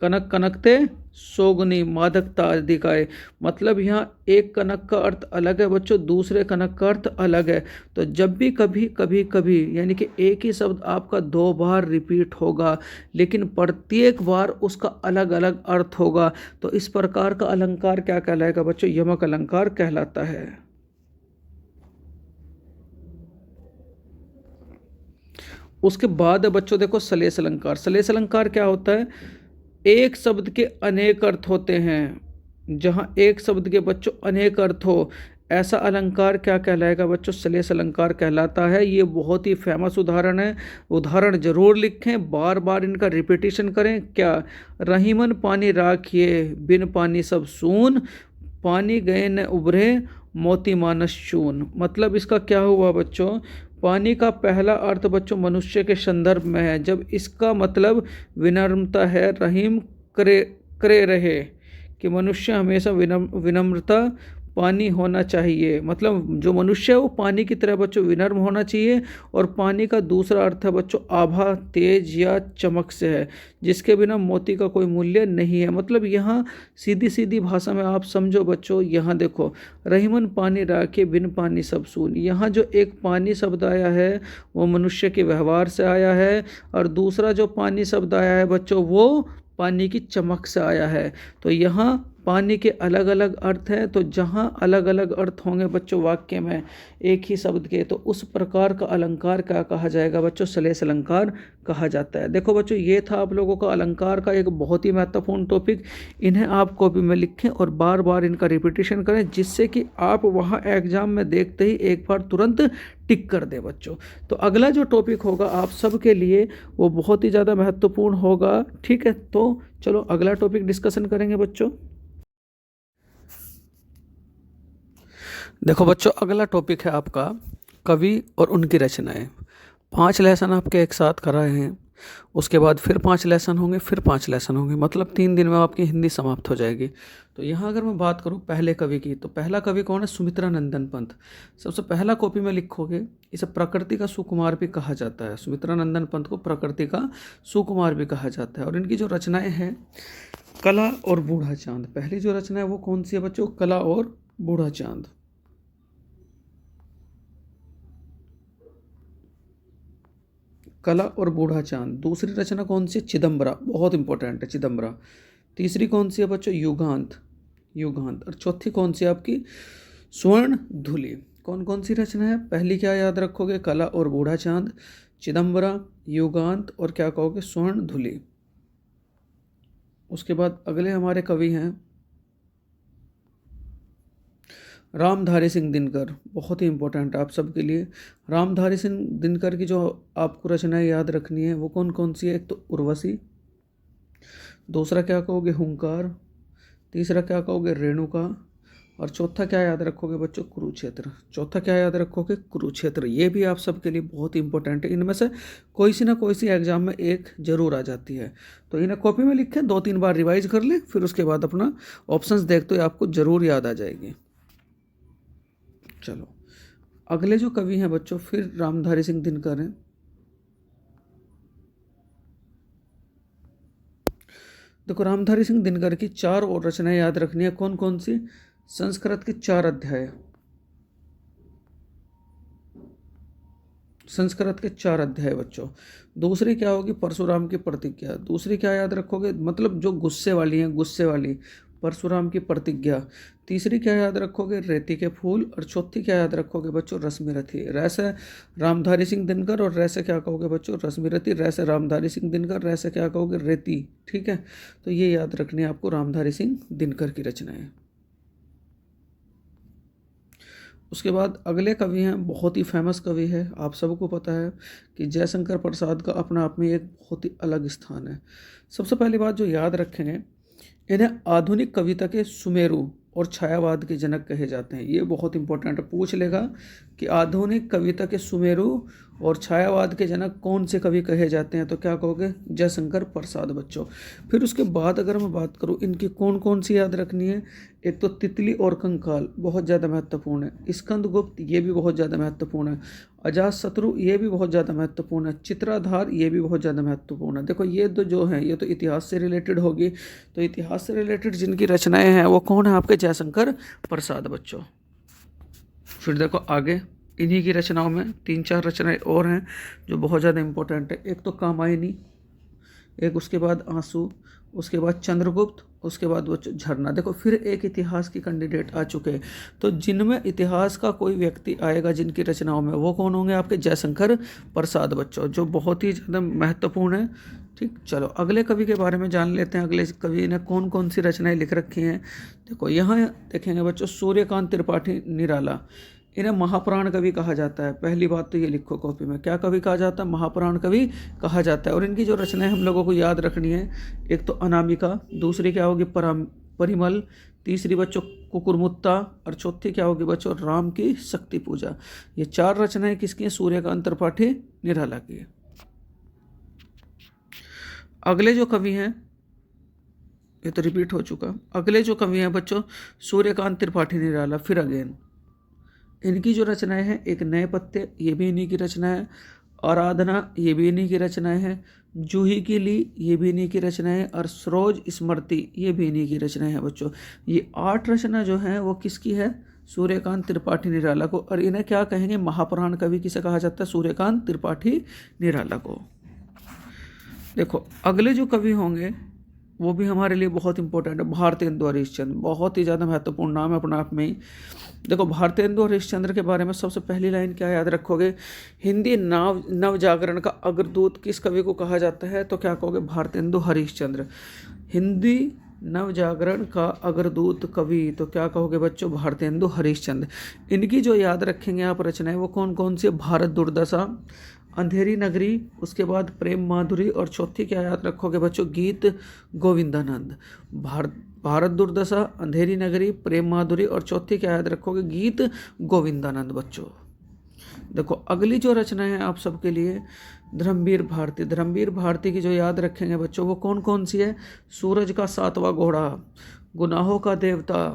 कनक कनकते सोगनी मादकता अधिकाय। मतलब यहाँ एक कनक का अर्थ अलग है बच्चों, दूसरे कनक का अर्थ अलग है। तो जब भी कभी यानी कि एक ही शब्द आपका 2 बार रिपीट होगा लेकिन प्रत्येक बार उसका अलग अलग अर्थ होगा, तो इस प्रकार का अलंकार क्या कहलाएगा बच्चों? यमक अलंकार कहलाता है। उसके बाद बच्चों देखो सलेस अलंकार। सलेस अलंकार क्या होता है? एक शब्द के अनेक अर्थ होते हैं। जहाँ एक शब्द के बच्चों अनेक अर्थ हो, ऐसा अलंकार क्या कहलाएगा बच्चों? सलेस अलंकार कहलाता है। ये बहुत ही फेमस उदाहरण है, उदाहरण जरूर लिखें, बार बार इनका रिपीटिशन करें। क्या? रहीमन पानी राखिए, बिन पानी सब सून, पानी गए न उभरे, मोती मानस चून। मतलब इसका क्या हुआ बच्चों, पानी का पहला अर्थ बच्चों मनुष्य के संदर्भ में है, जब इसका मतलब विनम्रता है, रहीम करे करे रहे, कि मनुष्य हमेशा विनम्रता पानी होना चाहिए। मतलब जो मनुष्य है वो पानी की तरह बच्चों विनम्र होना चाहिए। और पानी का दूसरा अर्थ है बच्चों आभा, तेज या चमक से है, जिसके बिना मोती का कोई मूल्य नहीं है। मतलब यहाँ सीधी सीधी भाषा में आप समझो बच्चों, यहाँ देखो, रहीमन पानी राखे बिन पानी सब सून। यहाँ जो एक पानी शब्द आया है वो मनुष्य के व्यवहार से आया है, और दूसरा जो पानी शब्द आया है बच्चों वो पानी की चमक से आया है। तो यहाँ पानी के अलग अलग अर्थ हैं, तो जहाँ अलग अलग अर्थ होंगे बच्चों वाक्य में एक ही शब्द के, तो उस प्रकार का अलंकार क्या कहा जाएगा बच्चों, श्लेष अलंकार कहा जाता है। देखो बच्चों, ये था आप लोगों का अलंकार का एक बहुत ही महत्वपूर्ण टॉपिक। इन्हें आप कॉपी में लिखें और बार बार इनका रिपीटेशन करें, जिससे कि आप वहाँ एग्जाम में देखते ही एक बार तुरंत टिक कर दे बच्चों। तो अगला जो टॉपिक होगा आप सबके लिए वो बहुत ही ज़्यादा महत्वपूर्ण होगा। ठीक है, तो चलो अगला टॉपिक डिस्कशन करेंगे बच्चों। देखो बच्चों, अगला टॉपिक है आपका कवि और उनकी रचनाएं। 5 लेसन आपके एक साथ कराए हैं, उसके बाद फिर 5 लेसन होंगे, फिर 5 लेसन होंगे, मतलब 3 दिन में आपकी हिंदी समाप्त हो जाएगी। तो यहाँ अगर मैं बात करूँ पहले कवि की, तो पहला कवि कौन है, सुमित्रा नंदन पंत। सबसे पहला कॉपी में लिखोगे, इसे प्रकृति का सुकुमार भी कहा जाता है। सुमित्रा नंदन पंत को प्रकृति का सुकुमार भी कहा जाता है। और इनकी जो रचनाएं हैं, कला और बूढ़ा चांद। पहली जो रचना है वो कौन सी है बच्चों, कला और बूढ़ा चांद। कला और बूढ़ा चांद। दूसरी रचना कौन सी है, चिदम्बरा, बहुत इंपॉर्टेंट है चिदम्बरा। तीसरी कौन सी है बच्चों, युगांत, युगांत। और चौथी कौन सी है आपकी, स्वर्ण धुली। कौन कौन सी रचना है, पहली क्या याद रखोगे, कला और बूढ़ा चांद, चिदम्बरा, युगांत, और क्या कहोगे, स्वर्ण धुली। उसके बाद अगले हमारे कवि हैं रामधारी सिंह दिनकर, बहुत ही इंपॉर्टेंट आप सबके लिए। रामधारी सिंह दिनकर की जो आपको रचनाएं याद रखनी है वो कौन कौन सी है, एक तो उर्वशी, दूसरा क्या कहोगे, हुंकार, तीसरा क्या कहोगे, रेणुका, और चौथा क्या याद रखोगे बच्चों, कुरुक्षेत्र। चौथा क्या याद रखोगे, कुरुक्षेत्र। ये भी आप सबके लिए बहुत ही इंपॉर्टेंट है। इनमें से कोई सी ना कोई सी एग्जाम में एक जरूर आ जाती है। तो इन्हें कॉपी में लिखें, 2-3 बार रिवाइज कर लें, फिर उसके बाद अपना ऑप्शंस देखते हुए आपको जरूर याद आ जाएगी। चलो अगले जो कवि हैं बच्चों, फिर रामधारी सिंह दिनकर हैं। देखो, रामधारी सिंह दिनकर की 4 और रचनाएं याद रखनी है। कौन कौन सी, संस्कृत के 4 अध्याय, संस्कृत के 4 अध्याय बच्चों। दूसरी क्या होगी, परशुराम की प्रतिज्ञा। दूसरी क्या याद रखोगे, मतलब जो गुस्से वाली हैं, गुस्से वाली, परशुराम की प्रतिज्ञा। तीसरी क्या याद रखोगे, रेती के फूल। और चौथी क्या याद रखोगे बच्चों, रश्मिरथी। रैसे रामधारी सिंह दिनकर, और रैसे क्या कहोगे बच्चों, रश्मिरथी। रैसे रामधारी सिंह दिनकर, रैसे क्या कहोगे, रेती। ठीक है, तो ये याद रखनी है आपको रामधारी सिंह दिनकर की रचनाएं। उसके बाद अगले कवि हैं, बहुत ही फेमस कवि है, आप सबको पता है कि जयशंकर प्रसाद का अपना आप में एक बहुत ही अलग स्थान है। सबसे पहली बात जो याद रखेंगे, इन्हें आधुनिक कविता के सुमेरु और छायावाद के जनक कहे जाते हैं। ये बहुत इंपॉर्टेंट है, पूछ लेगा कि आधुनिक कविता के सुमेरु और छायावाद के जनक कौन से कवि कहे जाते हैं, तो क्या कहोगे, जयशंकर प्रसाद बच्चों। फिर उसके बाद अगर मैं बात करूँ इनकी कौन कौन सी याद रखनी है, एक तो तितली और कंकाल, बहुत ज़्यादा महत्वपूर्ण है। स्कंदगुप्त, ये भी बहुत ज़्यादा महत्वपूर्ण है। अजातशत्रु, ये भी बहुत ज़्यादा महत्वपूर्ण है। चित्राधार, ये भी बहुत ज़्यादा महत्वपूर्ण है। देखो ये तो जो हैं ये तो इतिहास से रिलेटेड होगी, तो इतिहास से रिलेटेड जिनकी रचनाएं हैं वो कौन है आपके, जयशंकर प्रसाद बच्चों। फिर देखो आगे इन्हीं की रचनाओं में 3-4 रचनाएं और हैं जो बहुत ज़्यादा इंपॉर्टेंट है। एक तो कामायनी, एक उसके बाद आंसू, उसके बाद चंद्रगुप्त, उसके बाद वो झरना। देखो फिर एक इतिहास की कैंडिडेट आ चुके हैं, तो जिनमें इतिहास का कोई व्यक्ति आएगा जिनकी रचनाओं में, वो कौन होंगे आपके, जयशंकर प्रसाद बच्चों, जो बहुत ही ज़्यादा महत्वपूर्ण है। ठीक, चलो अगले कवि के बारे में जान लेते हैं। अगले कवि ने कौन कौन सी रचनाएं लिख रखी हैं। देखो यहाँ देखेंगे बच्चों, सूर्यकांत त्रिपाठी निराला, इन्हें महापुराण कवि कहा जाता है। पहली बात तो ये लिखो कॉपी में, क्या कवि कहा जाता है, महापुराण कवि कहा जाता है। और इनकी जो रचनाएं हम लोगों को याद रखनी है, एक तो अनामिका, दूसरी क्या होगी, परिमल, तीसरी बच्चों कुकुरमुत्ता, और चौथी क्या होगी बच्चों, राम की शक्ति पूजा। ये 4 रचनाएं किसकी हैं, सूर्यकांत त्रिपाठी निराला की। अगले जो कवि हैं, ये तो रिपीट हो चुका, अगले जो कवि हैं बच्चों सूर्यकांत त्रिपाठी निराला, फिर अगेन इनकी जो रचनाएं हैं, एक नए पत्ते, ये भी इन्हीं की रचना है, आराधना ये भी इन्हीं की रचनाएं हैं, जूही की ली ये भी इन्हीं की रचनाएं हैं, और सरोज स्मृति ये भी इन्हीं की रचनाएं हैं बच्चों। ये 8 रचना जो हैं वो किसकी है, सूर्यकांत त्रिपाठी निराला को। और इन्हें क्या कहेंगे, महापुराण कवि किसे कहा जाता है, सूर्यकांत त्रिपाठी निराला को। देखो अगले जो कवि होंगे वो भी हमारे लिए बहुत इंपॉर्टेंट है, भारतेंदु हरिश्चंद्र, बहुत ही ज़्यादा महत्वपूर्ण नाम है अपने आप में ही। देखो भारतेंदु हरिश्चंद्र के बारे में सबसे पहली लाइन क्या याद रखोगे, हिंदी नव जागरण का अग्रदूत किस कवि को कहा जाता है, तो क्या कहोगे, भारतेंदु हरिश्चंद्र। हिंदी नव जागरण का अग्रदूत कवि, तो क्या कहोगे बच्चों, भारतेंदु हरिश्चंद्र। इनकी जो याद रखेंगे आप रचनाएं वो कौन कौन सी, भारत दुर्दशा, अंधेरी नगरी, उसके बाद प्रेम माधुरी, और चौथी क्या याद रखोगे बच्चों, गीत गोविंदानंद। भारत दुर्दशा, अंधेरी नगरी, प्रेम माधुरी, और चौथी क्या याद रखोगे, गीत गोविंदानंद बच्चों। देखो अगली जो रचनाएं हैं आप सबके लिए, धर्मवीर भारती। धर्मवीर भारती की जो याद रखेंगे बच्चों वो कौन कौन सी है, सूरज का 7वां घोड़ा, गुनाहों का देवता,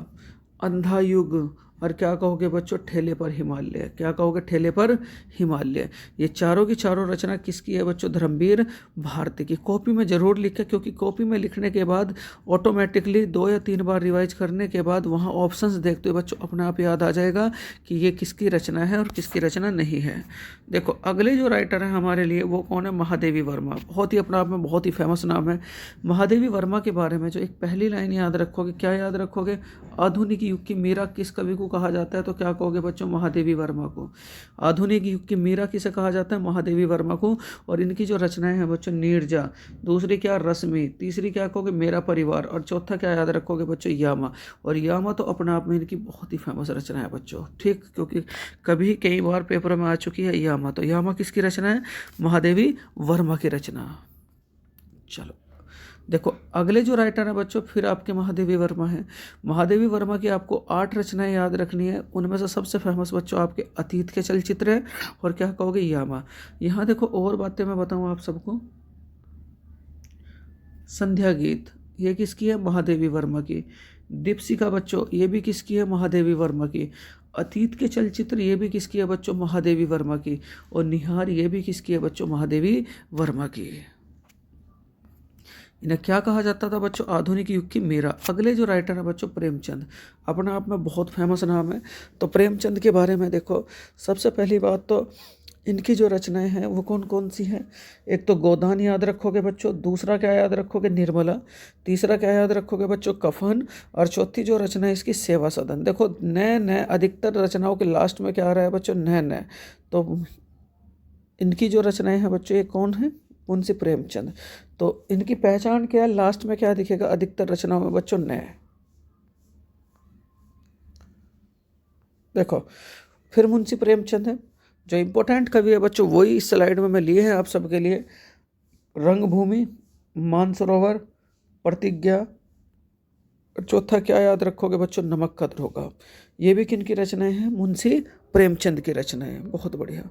अंधा युग, और क्या कहोगे बच्चों, ठेले पर हिमालय। क्या कहोगे, ठेले पर हिमालय। ये चारों की चारों रचना किसकी है बच्चों, धर्मवीर भारती की। कॉपी में जरूर लिखें, क्योंकि कॉपी में लिखने के बाद ऑटोमेटिकली 2 या 3 बार रिवाइज करने के बाद वहाँ ऑप्शंस देखते हुए बच्चों अपने आप याद आ जाएगा कि ये किसकी रचना है और किसकी रचना नहीं है। देखो अगले जो राइटर हैं हमारे लिए वो कौन है, महादेवी वर्मा। बहुत ही अपने आप में बहुत ही फेमस नाम है महादेवी वर्मा के बारे में। जो एक पहली लाइन याद रखोगे, क्या याद रखोगे, आधुनिक युग की मीरा किस कवि को कहा जाता है, तो क्या कहोगे बच्चों, महादेवी वर्मा को। आधुनिक युग की मीरा किसे कहा जाता है, महादेवी वर्मा को। और इनकी जो रचनाएं हैं बच्चों, नीरजा, दूसरी क्या, रश्मि, तीसरी क्या कहोगे, मेरा परिवार, और चौथा क्या याद रखोगे बच्चों, यामा। और यामा तो अपने आप में इनकी बहुत ही फेमस रचना है बच्चों, ठीक, क्योंकि कभी कई बार पेपर में आ चुकी है यामा। तो यामा किसकी रचना है, महादेवी वर्मा की रचना। चलो देखो अगले जो राइटर हैं बच्चों फिर आपके महादेवी वर्मा हैं। महादेवी वर्मा की आपको 8 रचनाएं याद रखनी है। उनमें से सबसे फेमस बच्चों आपके अतीत के चलचित्र हैं, और क्या कहोगे, यामा। यहाँ देखो और बातें मैं बताऊँ आप सबको, संध्या गीत ये किसकी है, महादेवी वर्मा की। दीपशिखा बच्चों ये भी किसकी है, महादेवी वर्मा की। अतीत के चलचित्र ये भी किसकी है बच्चों, महादेवी वर्मा की। और निहार ये भी किसकी है बच्चों, महादेवी वर्मा की। इन्हें क्या कहा जाता था बच्चों, आधुनिक युग की मीरा। अगले जो राइटर है बच्चों प्रेमचंद, अपने आप में बहुत फेमस नाम है। तो प्रेमचंद के बारे में देखो, सबसे पहली बात तो इनकी जो रचनाएं हैं वो कौन कौन सी हैं। एक तो गोदान याद रखोगे बच्चों, दूसरा क्या याद रखोगे, निर्मला, तीसरा क्या याद रखोगे बच्चों, कफन, और चौथी जो रचना है इसकी सेवा सदन। देखो नए नए अधिकतर रचनाओं के लास्ट में क्या आ रहा है बच्चों, नए नए। तो इनकी जो रचनाएं हैं बच्चों ये कौन है, मुंशी प्रेमचंद। तो इनकी पहचान क्या है, लास्ट में क्या दिखेगा, अधिकतर रचनाओं में बच्चों नए। देखो फिर मुंशी प्रेमचंद है, जो इम्पोर्टेंट कवि है बच्चों वही इस स्लाइड में मैं लिए हैं आप सबके लिए। रंगभूमि, मानसरोवर, प्रतिज्ञा, और चौथा क्या याद रखोगे बच्चों, नमक का धरोगा। ये भी किन की रचनाएं हैं, मुंशी प्रेमचंद की रचनाएं हैं। बहुत बढ़िया।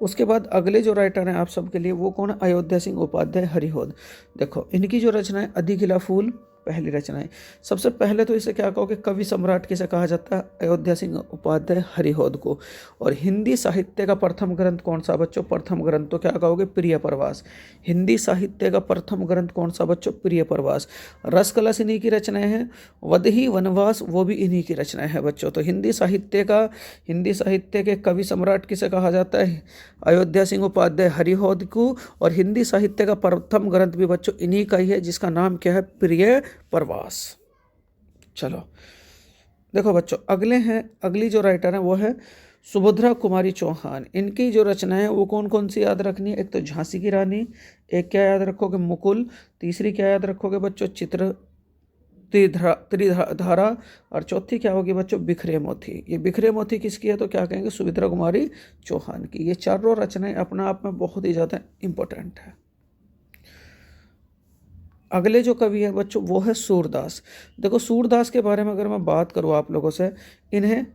उसके बाद अगले जो राइटर हैं आप सबके लिए वो कौन है, अयोध्या सिंह उपाध्याय हरिहौद। देखो इनकी जो रचनाएं, अधिखिला फूल पहली रचनाएं। सबसे पहले तो इसे क्या कहोगे, कवि सम्राट किसे कहा जाता है, अयोध्या सिंह उपाध्याय हरिहौद को। और हिंदी साहित्य का प्रथम ग्रंथ कौन सा बच्चों, प्रथम ग्रंथ तो क्या कहोगे, प्रिय प्रवास। हिंदी साहित्य का प्रथम ग्रंथ कौन सा बच्चों, प्रिय प्रवास। रस कलश इन्हीं की रचनाएं हैं। वदही वनवास वो भी इन्हीं की रचनाएं हैं बच्चों। तो हिंदी साहित्य के कवि सम्राट किसे कहा जाता है, अयोध्या सिंह उपाध्याय हरिहौद को। और हिंदी साहित्य का प्रथम ग्रंथ भी बच्चों इन्हीं का ही है, जिसका नाम क्या है, प्रिय प्रवास। चलो देखो बच्चों अगली जो राइटर है वो है सुभद्रा कुमारी चौहान। इनकी जो रचना है वो कौन कौन सी याद रखनी है, एक तो झांसी की रानी, एक क्या याद रखोगे, मुकुल, तीसरी क्या याद रखोगे बच्चों, चित्र त्रिधारा, और चौथी क्या होगी बच्चों, बिखरे मोती। ये बिखरे मोती किसकी है, तो क्या कहेंगे, सुभद्रा कुमारी चौहान की। ये चारों रचनाएं अपने आप में बहुत ही ज़्यादा इम्पोर्टेंट है। अगले जो कवि है बच्चों वो है सूरदास। देखो सूरदास के बारे में अगर मैं बात करूँ आप लोगों से, इन्हें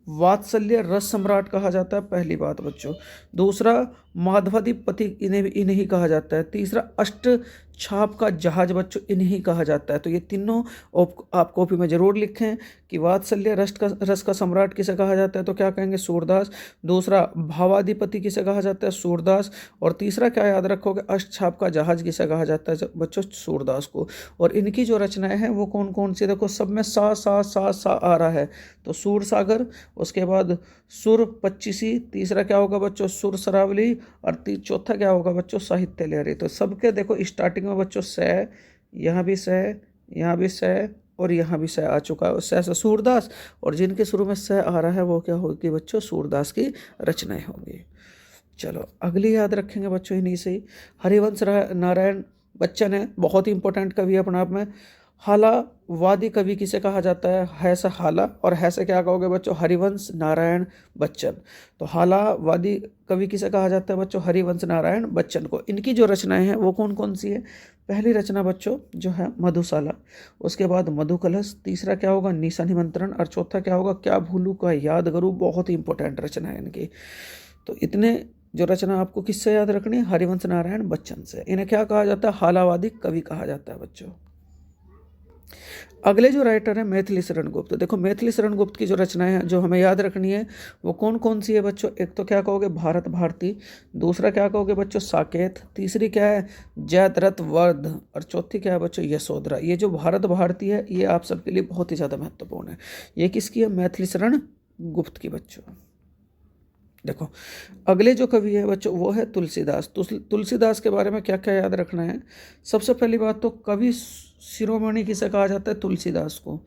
वात्सल्य रस सम्राट कहा जाता है, पहली बात बच्चों। दूसरा माधवाधिपति इन्हें ही कहा जाता है। तीसरा अष्ट छाप का जहाज बच्चों इन्हें ही कहा जाता है। तो ये तीनों आप कॉपी में जरूर लिखें कि वात्सल्य रस का सम्राट किसे कहा जाता है, तो क्या कहेंगे सूरदास। दूसरा भावाधिपति किसे कहा जाता है, सूरदास। और तीसरा क्या याद रखोगे, अष्ट छाप का जहाज किसे कहा जाता है बच्चों, सूरदास को। और इनकी जो रचनाएं हैं वो कौन कौन सी, देखो सब में सा आ रहा है, तो सूर सागर, उसके बाद सुर पच्चीसी, तीसरा क्या होगा बच्चों सुर सरावली, और चौथा क्या होगा बच्चों साहित्य लहरी। तो सबके देखो स्टार्टिंग में बच्चों स, यहाँ भी स, यहाँ भी स, और यहाँ भी स आ चुका है, स सूरदास। और जिनके शुरू में स आ रहा है वो क्या होगी बच्चों, सूरदास की रचनाएं होंगी। चलो अगली याद रखेंगे बच्चों इन्हीं से ही। हरिवंश नारायण बच्चन है, बहुत ही इंपॉर्टेंट कवि अपने आप में। हालावादी कवि किसे कहा जाता है से हाला, और है से क्या कहोगे बच्चों, हरिवंश नारायण बच्चन। तो हालावादी कवि किसे कहा जाता है बच्चों, हरिवंश नारायण बच्चन को। इनकी जो रचनाएं हैं वो कौन कौन सी है, पहली रचना बच्चों जो है मधुशाला, उसके बाद मधुकलश, तीसरा क्या होगा निशा निमंत्रण, और चौथा क्या होगा क्या भूलू का याद करूँ। बहुत ही इंपॉर्टेंट रचना है इनकी। तो इतने जो रचना आपको किससे याद रखनी है, हरिवंश नारायण बच्चन से। इन्हें क्या कहा जाता है, हालावादी कवि कहा जाता है बच्चों। अगले जो राइटर है मैथिली शरण गुप्त। देखो मैथिली शरण गुप्त की जो रचनाएं हैं जो हमें याद रखनी है वो कौन कौन सी है बच्चों। एक तो क्या कहोगे भारत भारती, दूसरा क्या कहोगे बच्चों साकेत, तीसरी क्या है जयद्रथ वर्ध, और चौथी क्या है बच्चों यशोधरा। ये जो भारत भारती है ये आप सबके लिए बहुत ही ज़्यादा महत्वपूर्ण है। ये किसकी है, मैथिली शरण गुप्त की बच्चों। देखो अगले जो कवि है बच्चों वो है तुलसीदास। तुलसीदास के बारे में क्या क्या याद रखना है। सबसे पहली बात तो कवि शिरोमणि किसे कहा जाता है, तुलसीदास को।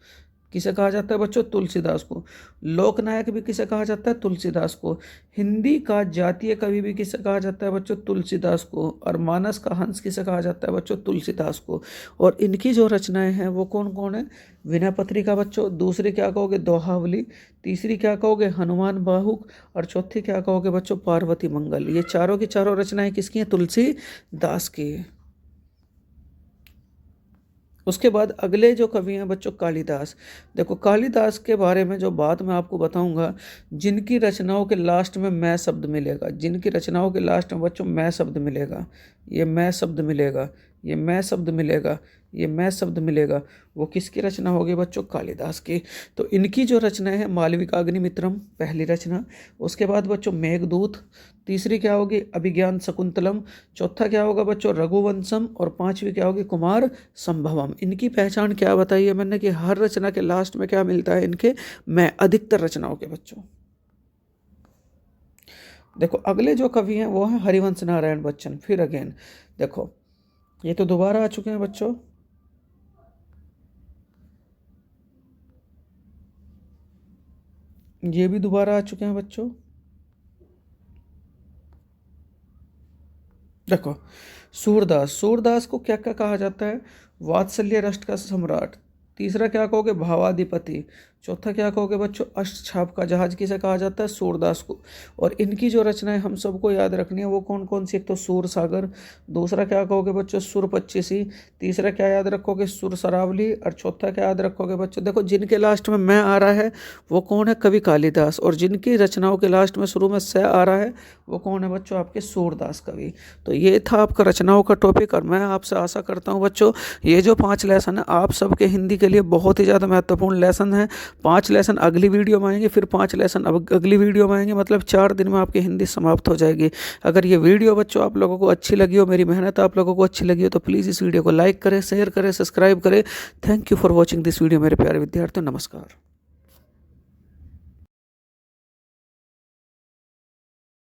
किसे कहा जाता है बच्चों, तुलसीदास को। लोकनायक भी किसे कहा जाता है, तुलसीदास को। हिंदी का जातीय कवि भी किसे कहा जाता है बच्चों, तुलसीदास को। और मानस का हंस किसे कहा जाता है बच्चों, तुलसीदास को। और इनकी जो रचनाएं हैं वो कौन कौन है, विनय पत्रिका बच्चों, दूसरी क्या कहोगे दोहावली, तीसरी क्या कहोगे हनुमान बाहुक, और चौथी क्या कहोगे बच्चों पार्वती मंगल। ये चारों की चारों रचनाएं किसकी हैं, तुलसीदास की। उसके बाद अगले जो कवि हैं बच्चों कालिदास। देखो कालिदास के बारे में जो बात मैं आपको बताऊंगा, जिनकी रचनाओं के लास्ट में मैं शब्द मिलेगा, जिनकी रचनाओं के लास्ट में बच्चों मैं शब्द मिलेगा, ये मैं शब्द मिलेगा, ये मैं शब्द मिलेगा, ये मैं शब्द मिलेगा, वो किसकी रचना होगी बच्चों, कालिदास की। तो इनकी जो रचनाएं हैं मालविकाग्निमित्रम पहली रचना, उसके बाद बच्चों मेघदूत, तीसरी क्या होगी अभिज्ञान शकुंतलम, चौथा क्या होगा बच्चों रघुवंशम, और पांचवी क्या होगी कुमार संभवम। इनकी पहचान क्या बताई है मैंने कि हर रचना के लास्ट में क्या मिलता है इनके मैं, अधिकतर रचनाओं के बच्चों। देखो अगले जो कवि हैं वो हैं हरिवंश नारायण बच्चन। फिर अगेन देखो ये तो दोबारा आ चुके हैं बच्चों, ये भी दोबारा आ चुके हैं बच्चों। देखो सूरदास, सूरदास को क्या क्या कहा जाता है, वात्सल्य रस का सम्राट, तीसरा क्या कहोगे भावाधिपति, चौथा क्या कहोगे बच्चों अष्ट छाप का जहाज किसे कहा जाता है, सूरदास को। और इनकी जो रचनाएं हम सबको याद रखनी है वो कौन कौन सी, एक तो सूर सागर, दूसरा क्या कहोगे बच्चों सुर पच्चीसी, तीसरा क्या याद रखोगे सुर सरावली, और चौथा क्या याद रखोगे बच्चों। देखो जिनके लास्ट में मैं आ रहा है वो कौन है, कवि कालिदास, और जिनकी रचनाओं के लास्ट में शुरू में स आ रहा है वो कौन है बच्चों, आपके सूरदास कवि। तो ये था आपका रचनाओं का टॉपिक, और मैं आपसे आशा करता हूँ बच्चों ये जो 5 लेसन है आप सबके हिंदी के लिए बहुत ही ज़्यादा महत्वपूर्ण लेसन है। 5 लेसन अगली वीडियो में आएंगे, फिर 5 लेसन अब अगली वीडियो में आएंगे, मतलब 4 दिन में आपकी हिंदी समाप्त हो जाएगी। अगर ये वीडियो बच्चों आप लोगों को अच्छी लगी हो, मेरी मेहनत आप लोगों को अच्छी लगी हो, तो प्लीज़ इस वीडियो को लाइक करें, शेयर करें, सब्सक्राइब करें। Thank you for watching this video मेरे प्यारे विद्यार्थियों, नमस्कार।